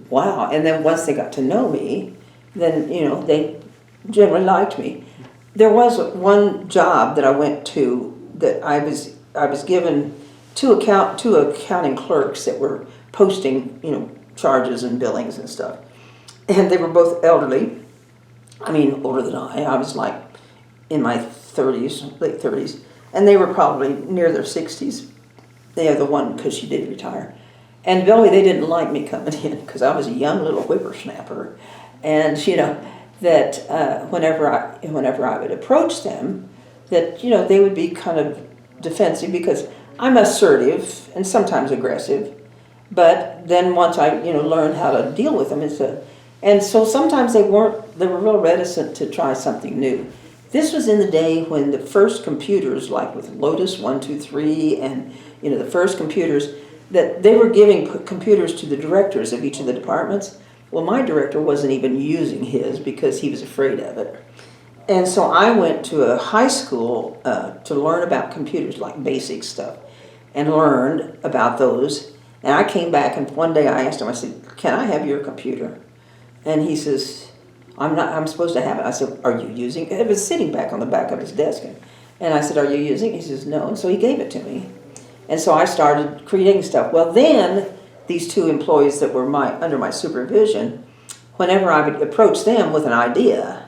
wow. And then once they got to know me, then, they generally liked me. There was one job that I went to that I was given two accounting clerks that were posting, charges and billings and stuff. And they were both elderly. I mean, older than I. I was like in my 30s, late 30s. And they were probably near their 60s. They had the one because she did retire. And really, they didn't like me coming in because I was a young little whippersnapper. And, that whenever I would approach them, that, they would be kind of defensive because I'm assertive and sometimes aggressive. But then once I, learned how to deal with them, and so sometimes they were real reticent to try something new. This was in the day when the first computers, like with Lotus 123 and, the first computers, that they were giving computers to the directors of each of the departments. Well, my director wasn't even using his because he was afraid of it. And so I went to a high school to learn about computers, like basic stuff, and learned about those. And I came back, and one day I asked him, I said, "Can I have your computer?" And he says, I'm supposed to have it. I said, "Are you using it?" It was sitting back on the back of his desk. And I said, "Are you using it?" He says, "No." And so he gave it to me. And so I started creating stuff. Well, then these two employees that were under my supervision, whenever I would approach them with an idea,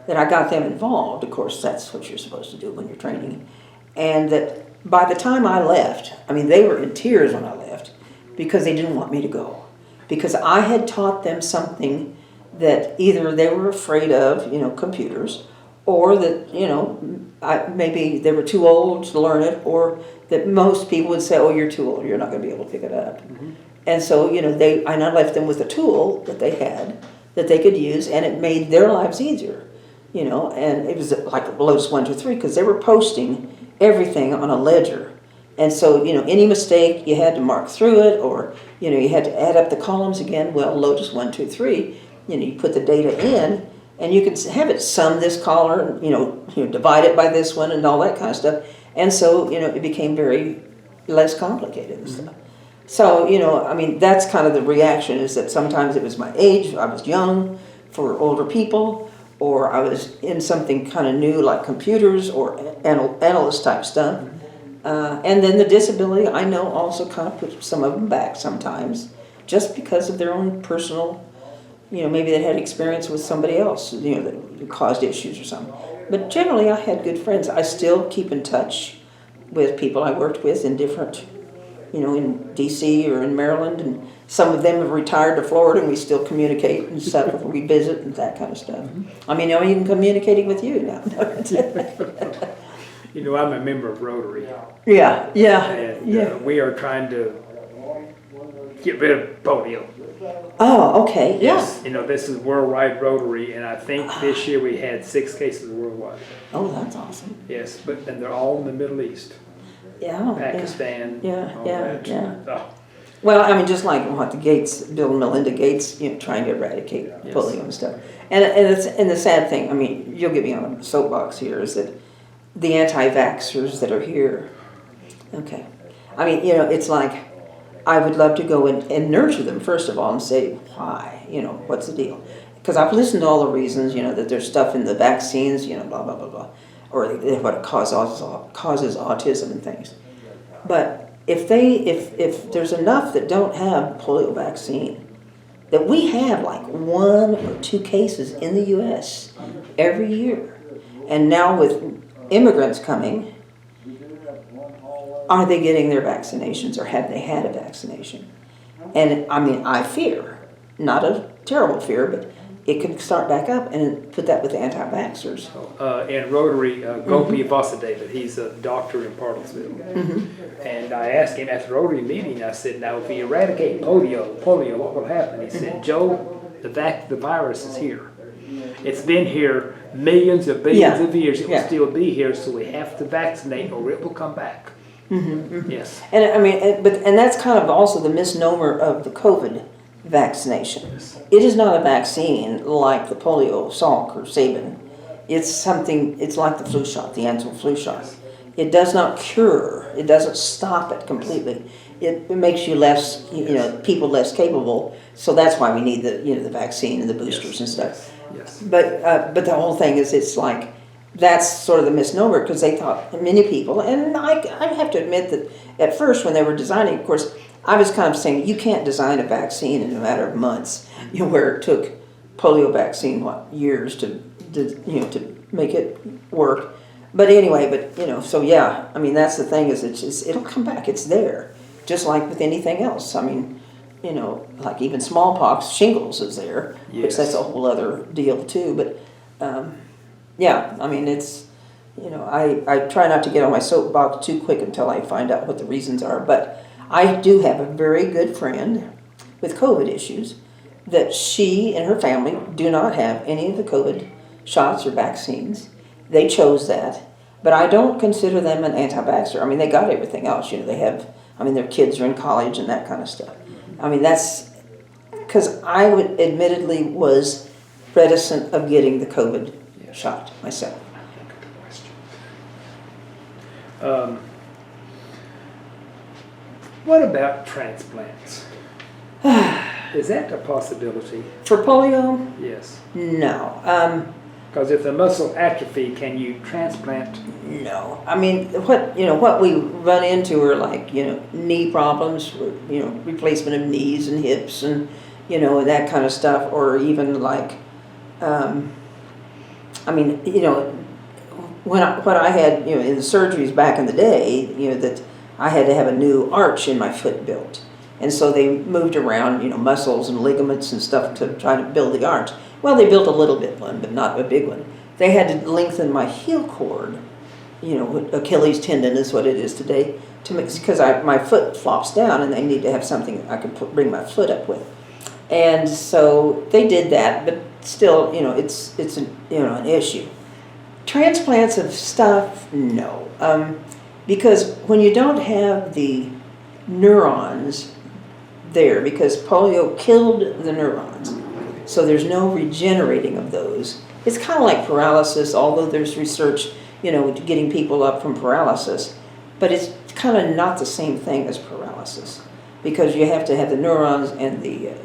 that I got them involved. Of course, that's what you're supposed to do when you're training. And that by the time I left, they were in tears when I left because they didn't want me to go. Because I had taught them something that either they were afraid of, computers, or that, maybe they were too old to learn it, or that most people would say, "Oh, you're too old, you're not going to be able to pick it up." Mm-hmm. And so, I left them with a tool that they had that they could use, and it made their lives easier, and it was like Lotus 123 because they were posting everything on a ledger. And so, any mistake, you had to mark through it, or, you had to add up the columns again. Well, Lotus 123, you put the data in, and you can have it sum this column, divide it by this one, and all that kind of stuff. And so, it became very less complicated and stuff. So, that's kind of the reaction, is that sometimes it was my age, I was young for older people, or I was in something kind of new like computers or analyst type stuff. And then the disability, I know, also kind of put some of them back sometimes, just because of their own personal, maybe they had experience with somebody else, that caused issues or something. But generally, I had good friends. I still keep in touch with people I worked with in different, in D.C. or in Maryland, and some of them have retired to Florida, and we still communicate and stuff, and we visit and that kind of stuff. I'm even communicating with you now. I'm a member of Rotary. Yeah. And we are trying to get rid of polio. Oh, okay. Yes. This is worldwide Rotary, and I think this year we had 6 cases worldwide. Oh, that's awesome. Yes, and they're all in the Middle East. Yeah. Pakistan. Yeah. Oh. Well, just like what the Gates, Bill and Melinda Gates, trying to eradicate polio and stuff. And the sad thing, you'll get me on a soapbox here, is that the anti-vaxxers that are here, okay. It's like, I would love to go and nurture them, first of all, and say, why? What's the deal? Because I've listened to all the reasons, that there's stuff in the vaccines, blah, blah, blah, blah, or what it causes autism and things. But if there's enough that don't have polio vaccine, that we have like 1 or 2 cases in the U.S. every year. And now with immigrants coming, are they getting their vaccinations, or have they had a vaccination? And I fear, not a terrible fear, but it could start back up, and put that with the anti-vaxxers. In Rotary, Gopi Vasudevan, he's a doctor in Bartlesville. Mm-hmm. And I asked him at the Rotary meeting, I said, now if we eradicate polio, what will happen? He said, Joe, the virus is here. It's been here millions of billions of years. It will still be here, so we have to vaccinate or it will come back. Mm-hmm, mm-hmm. Yes. And and that's kind of also the misnomer of the COVID vaccination. Yes. It is not a vaccine like the polio, Salk or Sabin. It's like the flu shot, the annual flu shot. It does not cure. It doesn't stop it completely. it makes you less, people less capable. So that's why we need the vaccine and the boosters and stuff. Yes. But the whole thing is, it's like, that's sort of the misnomer, because they thought, many people, and I have to admit that at first when they were designing, of course, I was kind of saying, you can't design a vaccine in a matter of months, where it took polio vaccine, years to make it work. But anyway, so yeah, I mean, that's the thing, is it'll come back, it's there, just like with anything else. I mean, like even smallpox, shingles is there, which that's a whole other deal too, but yeah, I mean, it's, I try not to get on my soapbox too quick until I find out what the reasons are, but I do have a very good friend with COVID issues that she and her family do not have any of the COVID shots or vaccines. They chose that, but I don't consider them an anti-vaxxer. I mean, they got everything else, they have, their kids are in college and that kind of stuff. I mean, that's, because I admittedly was reticent of getting the COVID shot myself. What about transplants? Is that a possibility? For polio? Yes. No. Because if the muscle atrophy, can you transplant? No. I mean, what we run into are like, knee problems, replacement of knees and hips and, and that kind of stuff, or even like, what I had, in the surgeries back in the day, that I had to have a new arch in my foot built. And so they moved around, muscles and ligaments and stuff to try to build the arch. Well, they built a little bit one, but not a big one. They had to lengthen my heel cord, Achilles tendon is what it is today, because my foot flops down and they need to have something I could bring my foot up with. And so they did that, but still, it's an issue. Transplants of stuff, no. Because when you don't have the neurons there, because polio killed the neurons, so there's no regenerating of those. It's kind of like paralysis, although there's research, getting people up from paralysis, but it's kind of not the same thing as paralysis, because you have to have the neurons and the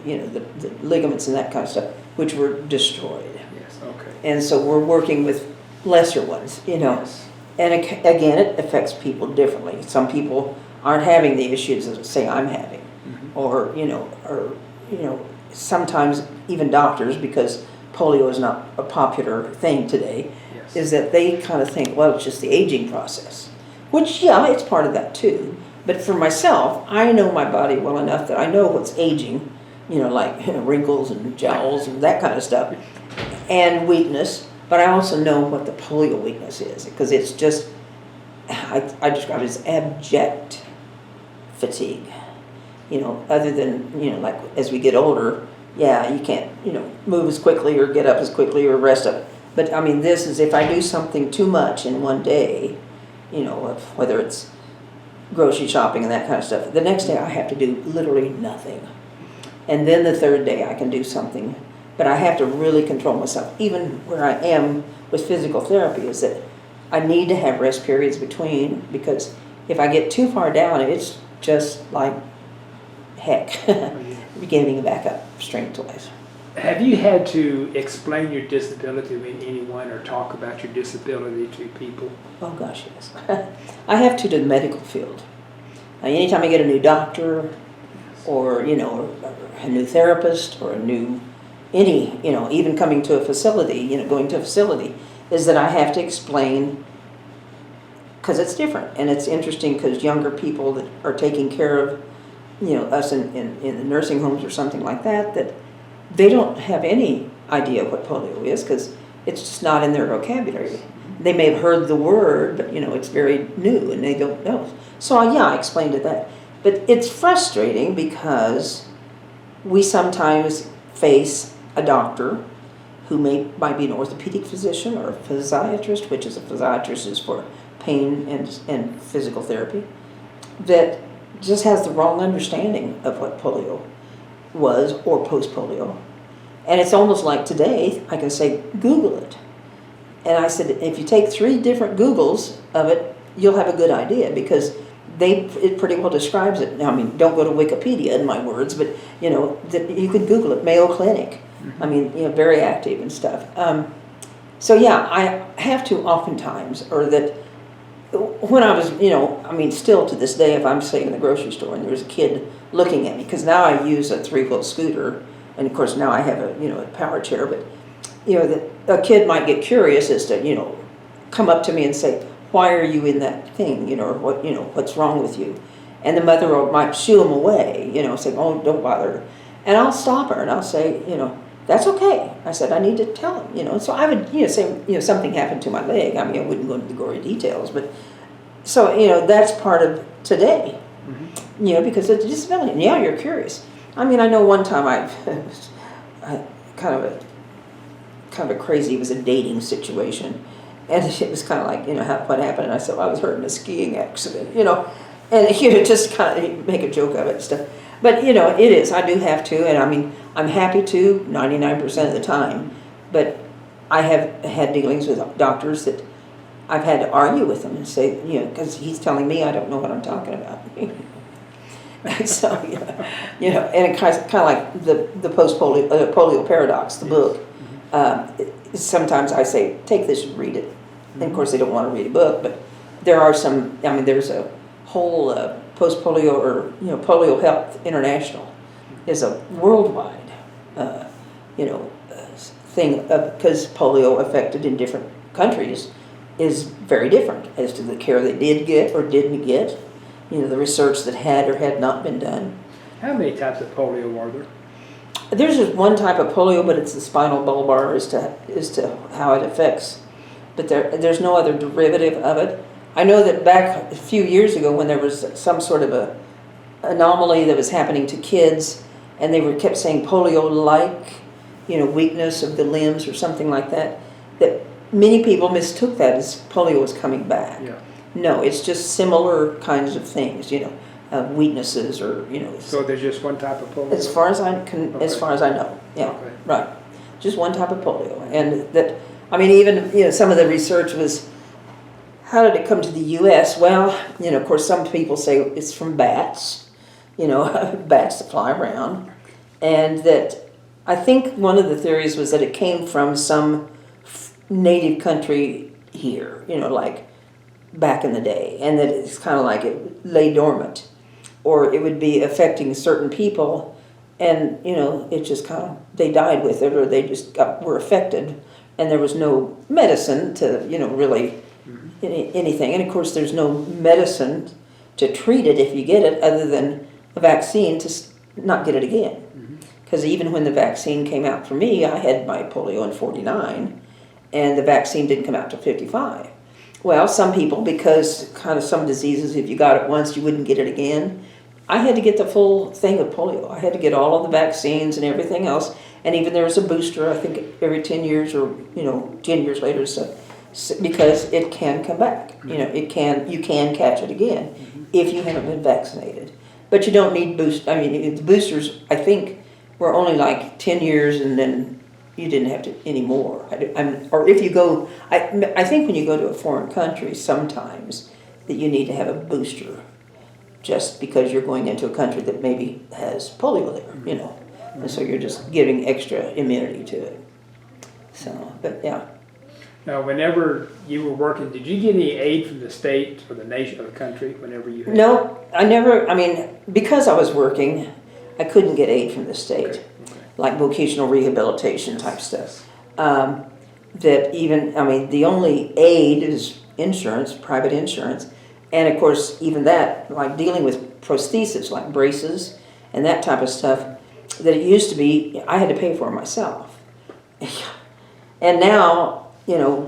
ligaments and that kind of stuff, which were destroyed. Yes, okay. And so we're working with lesser ones, Yes. And again, it affects people differently. Some people aren't having the issues that, say, I'm having, or sometimes even doctors, because polio is not a popular thing today, is that they kind of think, well, it's just the aging process, which, yeah, it's part of that too. But for myself, I know my body well enough that I know what's aging, like wrinkles and jowls and that kind of stuff, and weakness. But I also know what the polio weakness is, because it's just, I describe it as abject fatigue. Other than, like as we get older, yeah, you can't, move as quickly or get up as quickly or rest up. But I mean, this is, if I do something too much in one day, whether it's grocery shopping and that kind of stuff, the next day I have to do literally nothing. And then the third day I can do something. But I have to really control myself. Even where I am with physical therapy is that I need to have rest periods between, because if I get too far down, it's just like heck, getting back up strength wise. Have you had to explain your disability to anyone, or talk about your disability to people? Oh gosh, yes. I have to the medical field. Anytime I get a new doctor, or a new therapist, or a new even coming to a facility, going to a facility, is that I have to explain, because it's different. And it's interesting, because younger people that are taking care of, us in the nursing homes or something like that, that they don't have any idea what polio is, because it's just not in their vocabulary. They may have heard the word, but, it's very new and they don't know. So, yeah, I explained it that. But it's frustrating, because we sometimes face a doctor who might be an orthopedic physician or a physiatrist, which is a physiatrist is for pain and physical therapy, that just has the wrong understanding of what polio was, or post-polio. And it's almost like today, I can say, Google it. And I said, if you take 3 different Googles of it, you'll have a good idea, because it pretty well describes it. Now, I mean, don't go to Wikipedia in my words, but that you could Google it, Mayo Clinic. I mean, very active and stuff. So yeah, I have to oftentimes, or that when I was, I mean, still to this day, if I'm sitting in the grocery store and there's a kid looking at me, because now I use a 3-wheel scooter, and of course now I have a power chair, but that a kid might get curious as to come up to me and say, why are you in that thing, or what's wrong with you, and the mother might shoo him away, saying, oh, don't bother, and I'll stop her and I'll say, that's okay. I said, I need to tell him, so I would, say, something happened to my leg. I mean, I wouldn't go into the gory details, but so, that's part of today, because it's a disability. And yeah, you're curious. I mean, I know one time I kind of a crazy, it was a dating situation, and it was kind of like, what happened? And I said, well, I was hurt in a skiing accident, and just kind of make a joke of it and stuff. But, it is, I do have to, and I mean, I'm happy to 99% of the time, but I have had dealings with doctors that I've had to argue with them and say, because he's telling me I don't know what I'm talking about. So, and it kind of like the Post-Polio polio paradox, the book. Sometimes I say, take this and read it. And of course, they don't want to read a book, but there are some, I mean, there's a whole Post-Polio or, Polio Health International is a worldwide, thing, because polio affected in different countries is very different as to the care they did get or didn't get, the research that had or had not been done. How many types of polio are there? There's just one type of polio, but it's the spinal bulbar as to how it affects. But there's no other derivative of it. I know that back a few years ago when there was some sort of a anomaly that was happening to kids, and they kept saying polio-like, weakness of the limbs or something like that, that many people mistook that as polio was coming back. Yeah. No, it's just similar kinds of things, weaknesses or, So there's just one type of polio? As far as as far as I know, yeah, Okay. right. Just one type of polio, and that, I mean, even some of the research was, how did it come to the U.S.? Well, of course, some people say it's from bats, bats that fly around, and that I think one of the theories was that it came from some native country here, like back in the day, and that it's kind of like it lay dormant, or it would be affecting certain people, and it just kind of, they died with it, or they just were affected, and there was no medicine to really anything. And of course there's no medicine to treat it if you get it other than a vaccine to not get it again. Because even when the vaccine came out for me, I had my polio in 49, and the vaccine didn't come out till 55. Well, some people, because kind of some diseases, if you got it once, you wouldn't get it again. I had to get the full thing of polio. I had to get all of the vaccines and everything else. And even there was a booster, I think, every 10 years or, 10 years later, so because it can come back. You can catch it again if you haven't been vaccinated. But you don't need the boosters, I think, were only like 10 years, and then you didn't have to anymore. Or if you go, I think when you go to a foreign country, sometimes that you need to have a booster, just because you're going into a country that maybe has polio there, and so you're just giving extra immunity to it. So, but yeah. Now, whenever you were working, did you get any aid from the state or the nation or the country whenever you had? No, I never, because I was working, I couldn't get aid from the state, Okay. like vocational rehabilitation type stuff. That even, the only aid is insurance, private insurance. And of course, even that, like dealing with prosthesis, like braces and that type of stuff, that it used to be, I had to pay for myself. And now,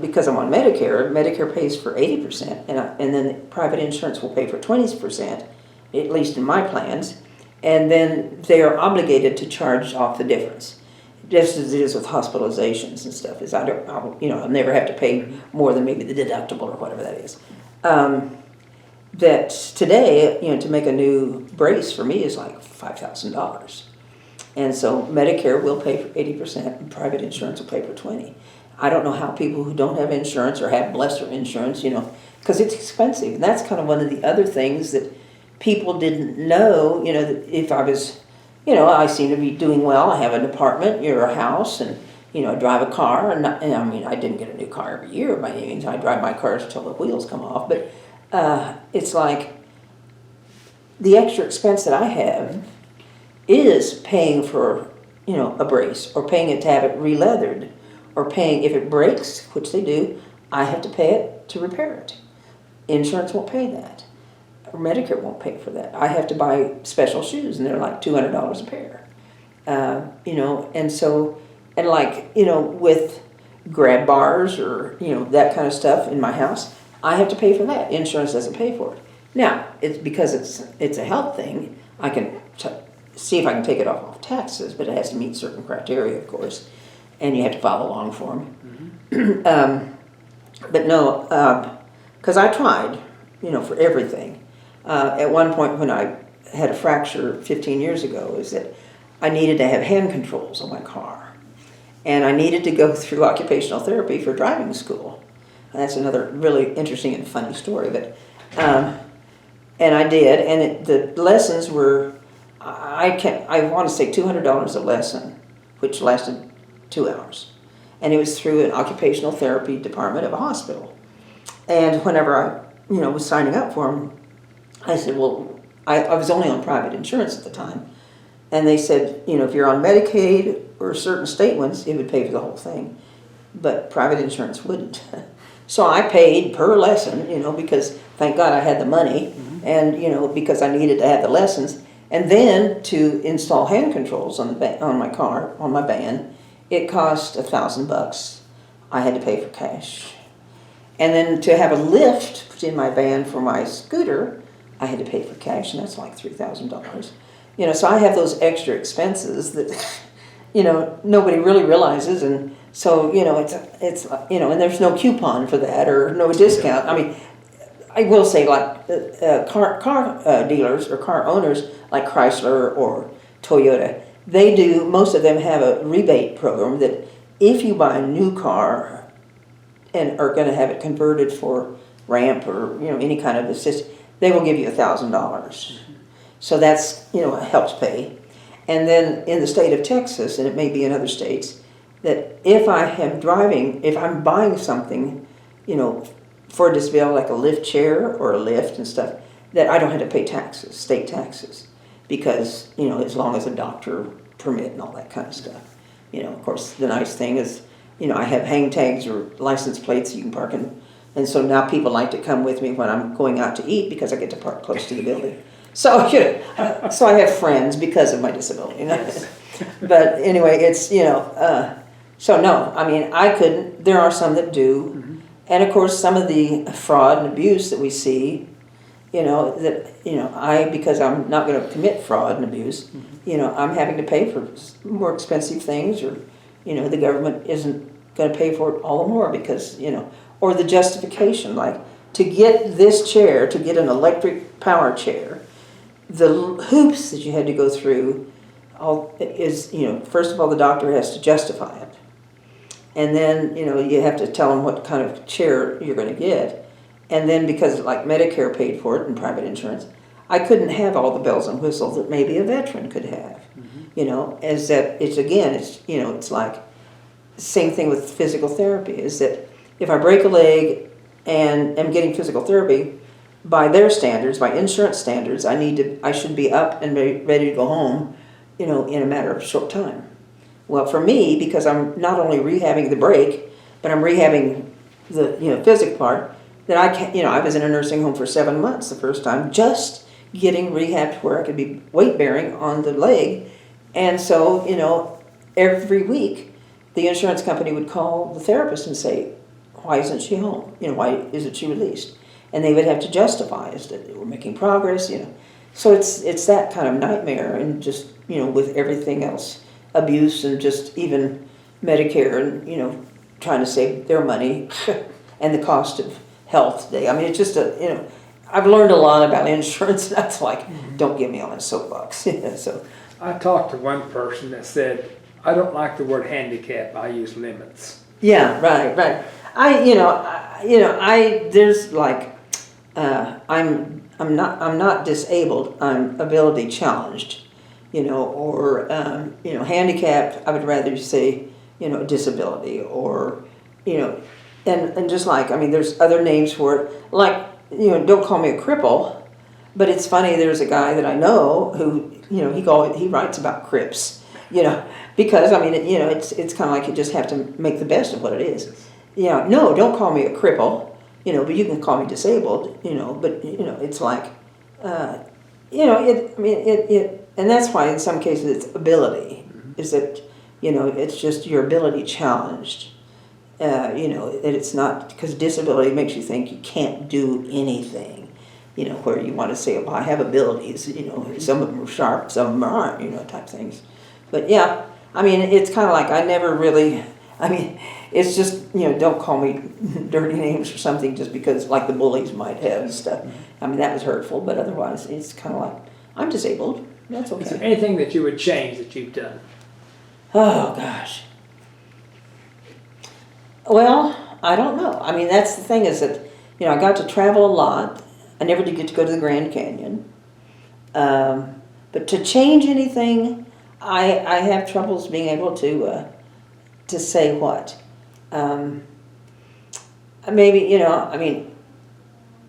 because I'm on Medicare, Medicare pays for 80%, and then private insurance will pay for 20%, at least in my plans. And then they are obligated to charge off the difference, just as it is with hospitalizations and stuff. I'll never have to pay more than maybe the deductible or whatever that is. That today, to make a new brace for me is like $5,000. And so Medicare will pay for 80%, and private insurance will pay for 20%. I don't know how people who don't have insurance or have lesser insurance, because it's expensive. And that's kind of one of the other things that people didn't know, you know, that if I was, you know, I seem to be doing well. I have an apartment or a house, and, you know, I drive a car. And I mean, I didn't get a new car every year by any means. I drive my cars until the wheels come off. But it's like the extra expense that I have is paying for, you know, a brace, or paying it to have it re-leathered, or paying, if it breaks, which they do, I have to pay it to repair it. Insurance won't pay that. Or Medicare won't pay for that. I have to buy special shoes, and they're like $200 a pair. You know, and so, and like, you know, with grab bars or, you know, that kind of stuff in my house, I have to pay for that. Insurance doesn't pay for it. Now, it's because it's a health thing. I can see if I can take it off taxes, but it has to meet certain criteria, of course, and you have to file a long form. But no, because I tried, you know, for everything. At one point when I had a fracture 15 years ago, is that I needed to have hand controls on my car. And I needed to go through occupational therapy for driving school. And that's another really interesting and funny story. But and I did, and the lessons were, I want to say $200 a lesson, which lasted 2 hours. And it was through an occupational therapy department of a hospital. And whenever I, you know, was signing up for them, I said, well, I was only on private insurance at the time. And they said, you know, if you're on Medicaid or certain state ones, it would pay for the whole thing. But private insurance wouldn't. So I paid per lesson, you know, because thank God I had the money, and, you know, because I needed to have the lessons. And then to install hand controls on my car, on my van, it cost $1,000. I had to pay for cash. And then to have a lift put in my van for my scooter, I had to pay for cash, and that's like $3,000. You know, so I have those extra expenses that, you know, nobody really realizes, and so, you know, it's you know, and there's no coupon for that or no discount. I mean, I will say, like car dealers or car owners like Chrysler or Toyota, they do, most of them have a rebate program that if you buy a new car and are going to have it converted for ramp or, you know, any kind of assist, they will give you $1,000. So that's, you know, helps pay. And then in the state of Texas, and it may be in other states, that if I am driving, if I'm buying something, you know, for a disability like a lift chair or a lift and stuff, that I don't have to pay taxes, state taxes, because, you know, as long as a doctor permit and all that kind of stuff. You know, of course, the nice thing is, you know, I have hang tags or license plates you can park in, and so now people like to come with me when I'm going out to eat because I get to park close to the building. So, you know, so I have friends because of my disability. You know? Yes. But anyway, it's, you know, so no, I mean, I couldn't. There are some that do. And of course, some of the fraud and abuse that we see, you know, that, you know, because I'm not going to commit fraud and abuse, you know, I'm having to pay for more expensive things, or, you know, the government isn't going to pay for it all the more because, you know, or the justification, like to get this chair, to get an electric power chair, the hoops that you had to go through is, you know, first of all, the doctor has to justify it. And then, you know, you have to tell them what kind of chair you're going to get. And then because, like, Medicare paid for it and private insurance, I couldn't have all the bells and whistles that maybe a veteran could have. You know, as that it's, again, it's, you know, it's like same thing with physical therapy, is that if I break a leg and am getting physical therapy, by their standards, by insurance standards, I should be up and ready to go home, you know, in a matter of a short time. Well, for me, because I'm not only rehabbing the break, but I'm rehabbing the, you know, physical part, that I can't, you know, I was in a nursing home for 7 months the first time, just getting rehabbed where I could be weight bearing on the leg. And so, you know, every week the insurance company would call the therapist and say, why isn't she home? You know, why isn't she released? And they would have to justify us that they were making progress, you know. So it's that kind of nightmare, and just, you know, with everything else, abuse and just even Medicare and, you know, trying to save their money and the cost of health today. I mean, it's just you know, I've learned a lot about insurance. That's like, don't get me on a soapbox. So I talked to one person that said, I don't like the word handicap, I use limits. Yeah, right. There's like, I'm I'm not disabled. I'm ability challenged, or handicapped. I would rather say, disability, or, and just like, I mean, there's other names for it. Like, don't call me a cripple. But it's funny. There's a guy that I know who, he writes about crips, because I mean, it's kind of like you just have to make the best of what it is. No, don't call me a cripple. But you can call me disabled, but, it's like, and that's why in some cases it's ability, is that, it's just your ability challenged, that it's not, because disability makes you think you can't do anything, where you want to say, well, I have abilities, some of them are sharp, some of them aren't, type things. But yeah, I mean, it's kind of like I never really, it's just, don't call me dirty names or something just because, like the bullies might have and stuff. I mean, that was hurtful, but otherwise, it's kind of like, I'm disabled. That's okay. Is there anything that you would change that you've done? Oh, gosh. Well, I don't know. I mean, that's the thing is that, I got to travel a lot. I never did get to go to the Grand Canyon. But to change anything, I have troubles being able to say what. Maybe,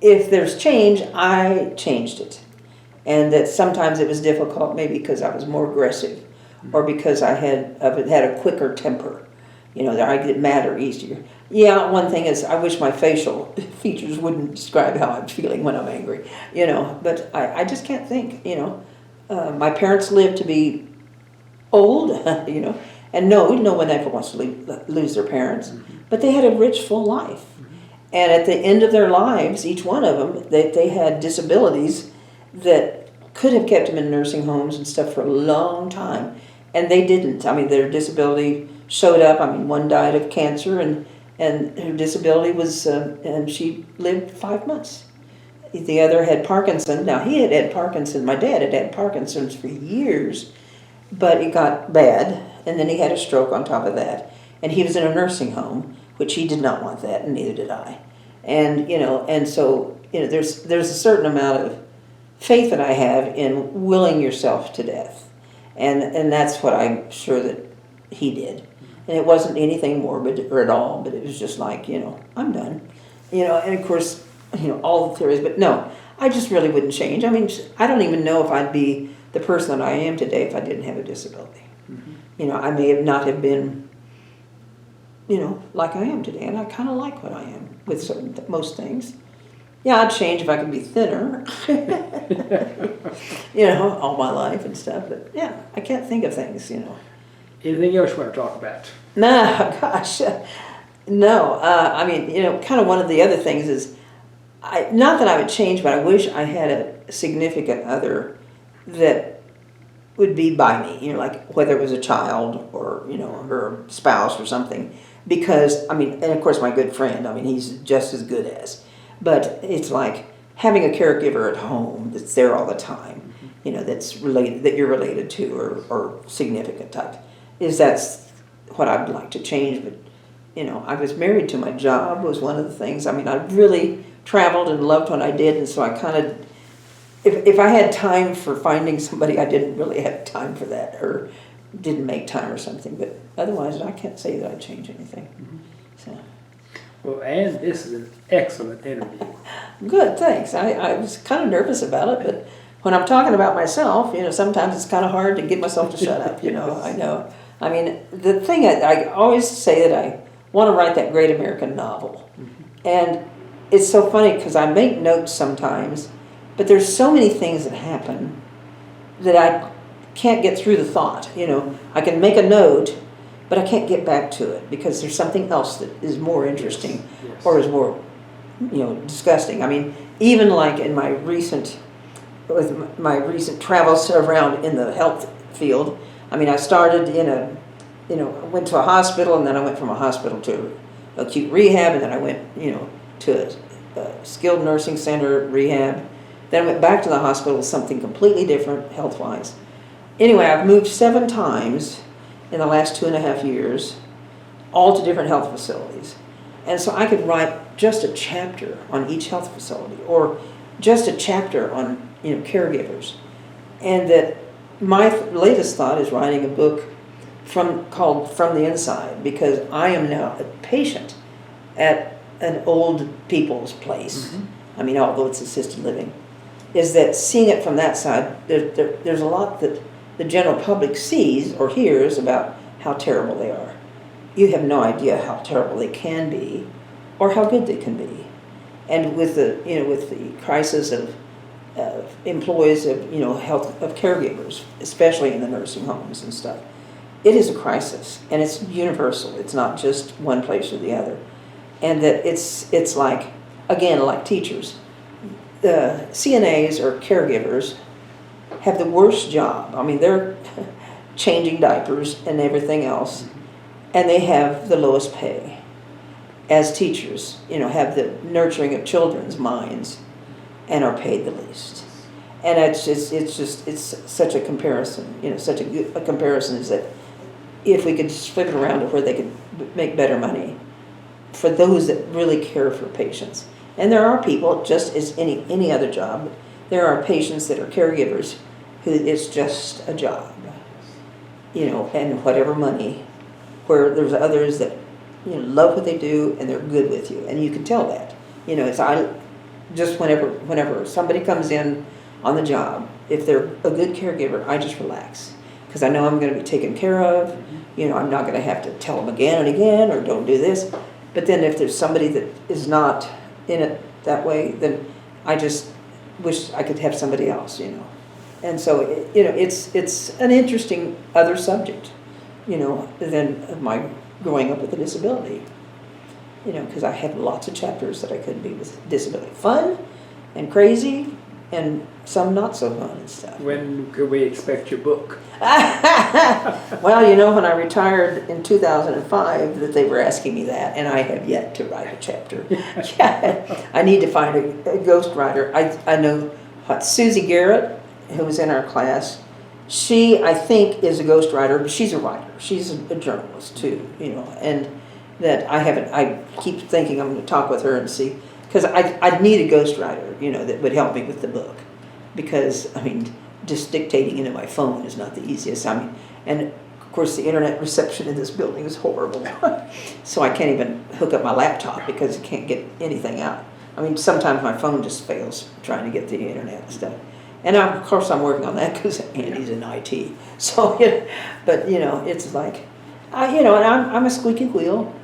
if there's change, I changed it. And that sometimes it was difficult, maybe because I was more aggressive or because I had a quicker temper, that I get madder easier. Yeah, one thing is I wish my facial features wouldn't describe how I'm feeling when I'm angry, but I just can't think, my parents lived to be old, and no one ever wants to lose their parents, but they had a rich, full life. And at the end of their lives, each one of them, they had disabilities that could have kept them in nursing homes and stuff for a long time, and they didn't. I mean, their disability showed up. I mean, one died of cancer, and her disability was, and she lived 5 months. The other had Parkinson's. Now, he had Parkinson's. My dad had Parkinson's for years, but it got bad, and then he had a stroke on top of that. And he was in a nursing home, which he did not want that, and neither did I. And, and so, there's a certain amount of faith that I have in willing yourself to death. And that's what I'm sure that he did. And it wasn't anything morbid or at all, but it was just like, I'm done. And of course, all the theories, but no, I just really wouldn't change. I mean, I don't even know if I'd be the person that I am today if I didn't have a disability. I may have not have been, like I am today, and I kind of like what I am with most things. Yeah, I'd change if I could be thinner, all my life and stuff. But yeah, I can't think of things, Anything else you want to talk about? No, gosh, no. Kind of one of the other things is, not that I would change, but I wish I had a significant other that would be by me, like whether it was a child or, or a spouse or something. Because, and of course my good friend, he's just as good as. But it's like having a caregiver at home that's there all the time, that's related, that you're related to or significant type. That's what I'd like to change. But, I was married to my job was one of the things. I really traveled and loved what I did. And so I kind of, if I had time for finding somebody, I didn't really have time for that or didn't make time or something. But otherwise, I can't say that I'd change anything. So. Well, Ann, this is an excellent interview. Good, thanks. I was kind of nervous about it, but when I'm talking about myself, sometimes it's kind of hard to get myself to shut up, I know. The thing I always say that I want to write that great American novel. And it's so funny because I make notes sometimes, but there's so many things that happen that I can't get through the thought. I can make a note, but I can't get back to it because there's something else that is more interesting or is more, disgusting. Even like in my recent travels around in the health field, I started went to a hospital, and then I went from a hospital to acute rehab, and then I went, to a skilled nursing center rehab. Then I went back to the hospital, something completely different health-wise. Anyway, I've moved 7 times in the last 2.5 years, all to different health facilities. And so I could write just a chapter on each health facility, or just a chapter on, caregivers. And that my latest thought is writing a book called From the Inside, because I am now a patient at an old people's place. I mean, although it's assisted living, is that seeing it from that side, there's a lot that the general public sees or hears about how terrible they are. You have no idea how terrible they can be or how good they can be. And with the crisis of employees of, health, of caregivers, especially in the nursing homes and stuff, it is a crisis, and it's universal. It's not just one place or the other. And that it's like, again, like teachers, the CNAs or caregivers have the worst job. I mean, they're changing diapers and everything else, and they have the lowest pay. As teachers, have the nurturing of children's minds and are paid the least. And it's such a comparison, such a comparison is that if we could flip it around to where they could make better money for those that really care for patients. And there are people, just as any other job, there are patients that are caregivers who it's just a job, and whatever money, where there's others that, love what they do and they're good with you. And you can tell that, whenever somebody comes in on the job, if they're a good caregiver, I just relax. Because I know I'm going to be taken care of. I'm not going to have to tell them again and again or don't do this. But then if there's somebody that is not in it that way, then I just wish I could have somebody else, And so, it's an interesting other subject, than my growing up with a disability. Because I had lots of chapters that I couldn't be with disability. Fun and crazy and some not so fun and stuff. When could we expect your book? Well, when I retired in 2005, that they were asking me that, and I have yet to write a chapter. I need to find a ghostwriter. I know Susie Garrett, who was in our class. She, I think, is a ghostwriter, but she's a writer. She's a journalist too, and that I keep thinking I'm going to talk with her and see. Because I'd need a ghostwriter, that would help me with the book. Because, just dictating into my phone is not the easiest. And of course the internet reception in this building is horrible. So I can't even hook up my laptop because I can't get anything out. Sometimes my phone just fails trying to get the internet and stuff. And of course I'm working on that because Andy's in IT. So, but, it's like, and I'm a squeaky wheel,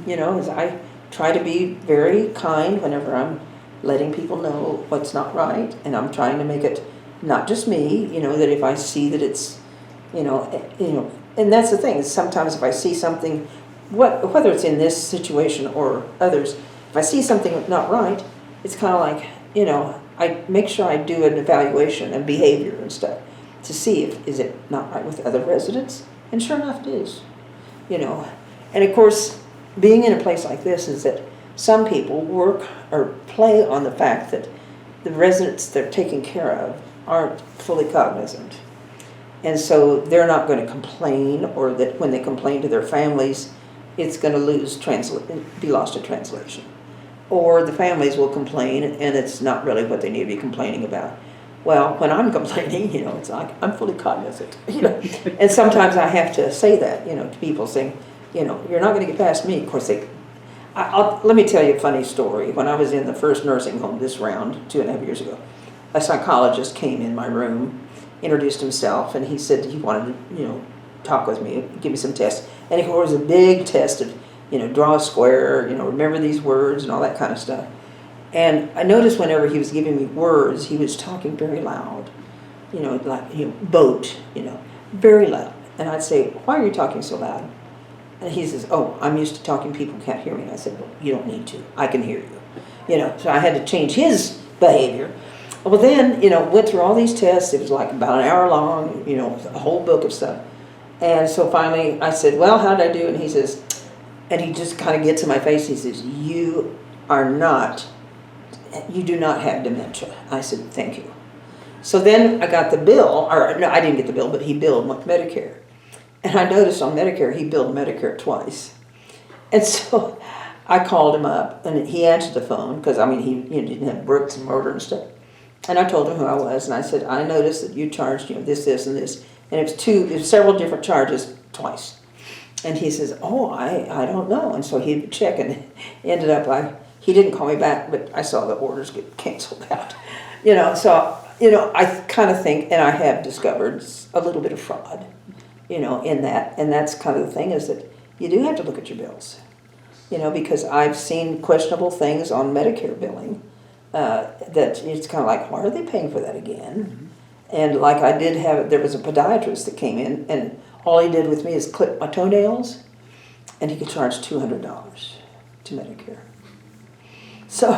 as I try to be very kind whenever I'm letting people know what's not right, and I'm trying to make it not just me, that if I see that it's, and that's the thing, is sometimes if I see something, whether it's in this situation or others, if I see something not right, it's kind of like, I make sure I do an evaluation and behavior and stuff to see is it not right with other residents, and sure enough it is, and of course, being in a place like this is that some people work or play on the fact that the residents they're taking care of aren't fully cognizant. And so they're not going to complain, or that when they complain to their families, it's going to be lost to translation. Or the families will complain and it's not really what they need to be complaining about. Well, when I'm complaining, it's like I'm fully cognizant, And sometimes I have to say that, to people saying, you're not going to get past me. Of course, let me tell you a funny story. When I was in the first nursing home this round, 2.5 years ago, a psychologist came in my room, introduced himself, and he said he wanted to, talk with me, give me some tests. And it was a big test of, draw a square, remember these words and all that kind of stuff. And I noticed whenever he was giving me words, he was talking very loud, boat, very loud. And I'd say, why are you talking so loud? And he says, oh, I'm used to talking, people can't hear me. And I said, well, you don't need to. I can hear you. So I had to change his behavior. Well, then, went through all these tests. It was like about an hour long, a whole book of stuff. And so finally I said, well, how did I do? And he says, and he just kind of gets in my face. He says, you do not have dementia. I said, thank you. So then I got the bill, or no, I didn't get the bill, but he billed Medicare. And I noticed on Medicare, he billed Medicare twice. And so I called him up, and he answered the phone, because, he didn't have bricks and mortar and stuff. And I told him who I was, and I said, I noticed that you charged, this, and this. And it was several different charges twice. And he says, oh, I don't know. And so he'd check, and ended up, he didn't call me back, but I saw the orders get canceled out. So, I kind of think, and I have discovered a little bit of fraud, in that. And that's kind of the thing, is that you do have to look at your bills, because I've seen questionable things on Medicare billing that it's kind of like, why are they paying for that again? And like there was a podiatrist that came in, and all he did with me is clip my toenails, and he could charge $200 to Medicare. So,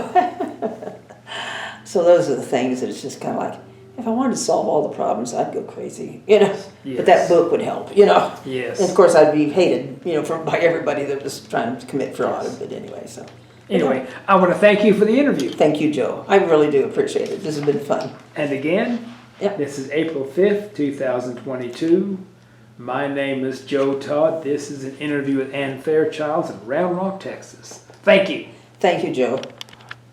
so those are the things that it's just kind of like, if I wanted to solve all the problems, I'd go crazy, Yes. But that book would help, Yes. And of course, I'd be hated, by everybody that was trying to commit fraud. Yes. But anyway, so. Anyway, I want to thank you for the interview. Thank you, Joe. I really do appreciate it. This has been fun. And again, Yep. This is April 5th, 2022. My name is Joe Todd. This is an interview with Ann Farichilds in Round Rock, Texas. Thank you. Thank you, Joe.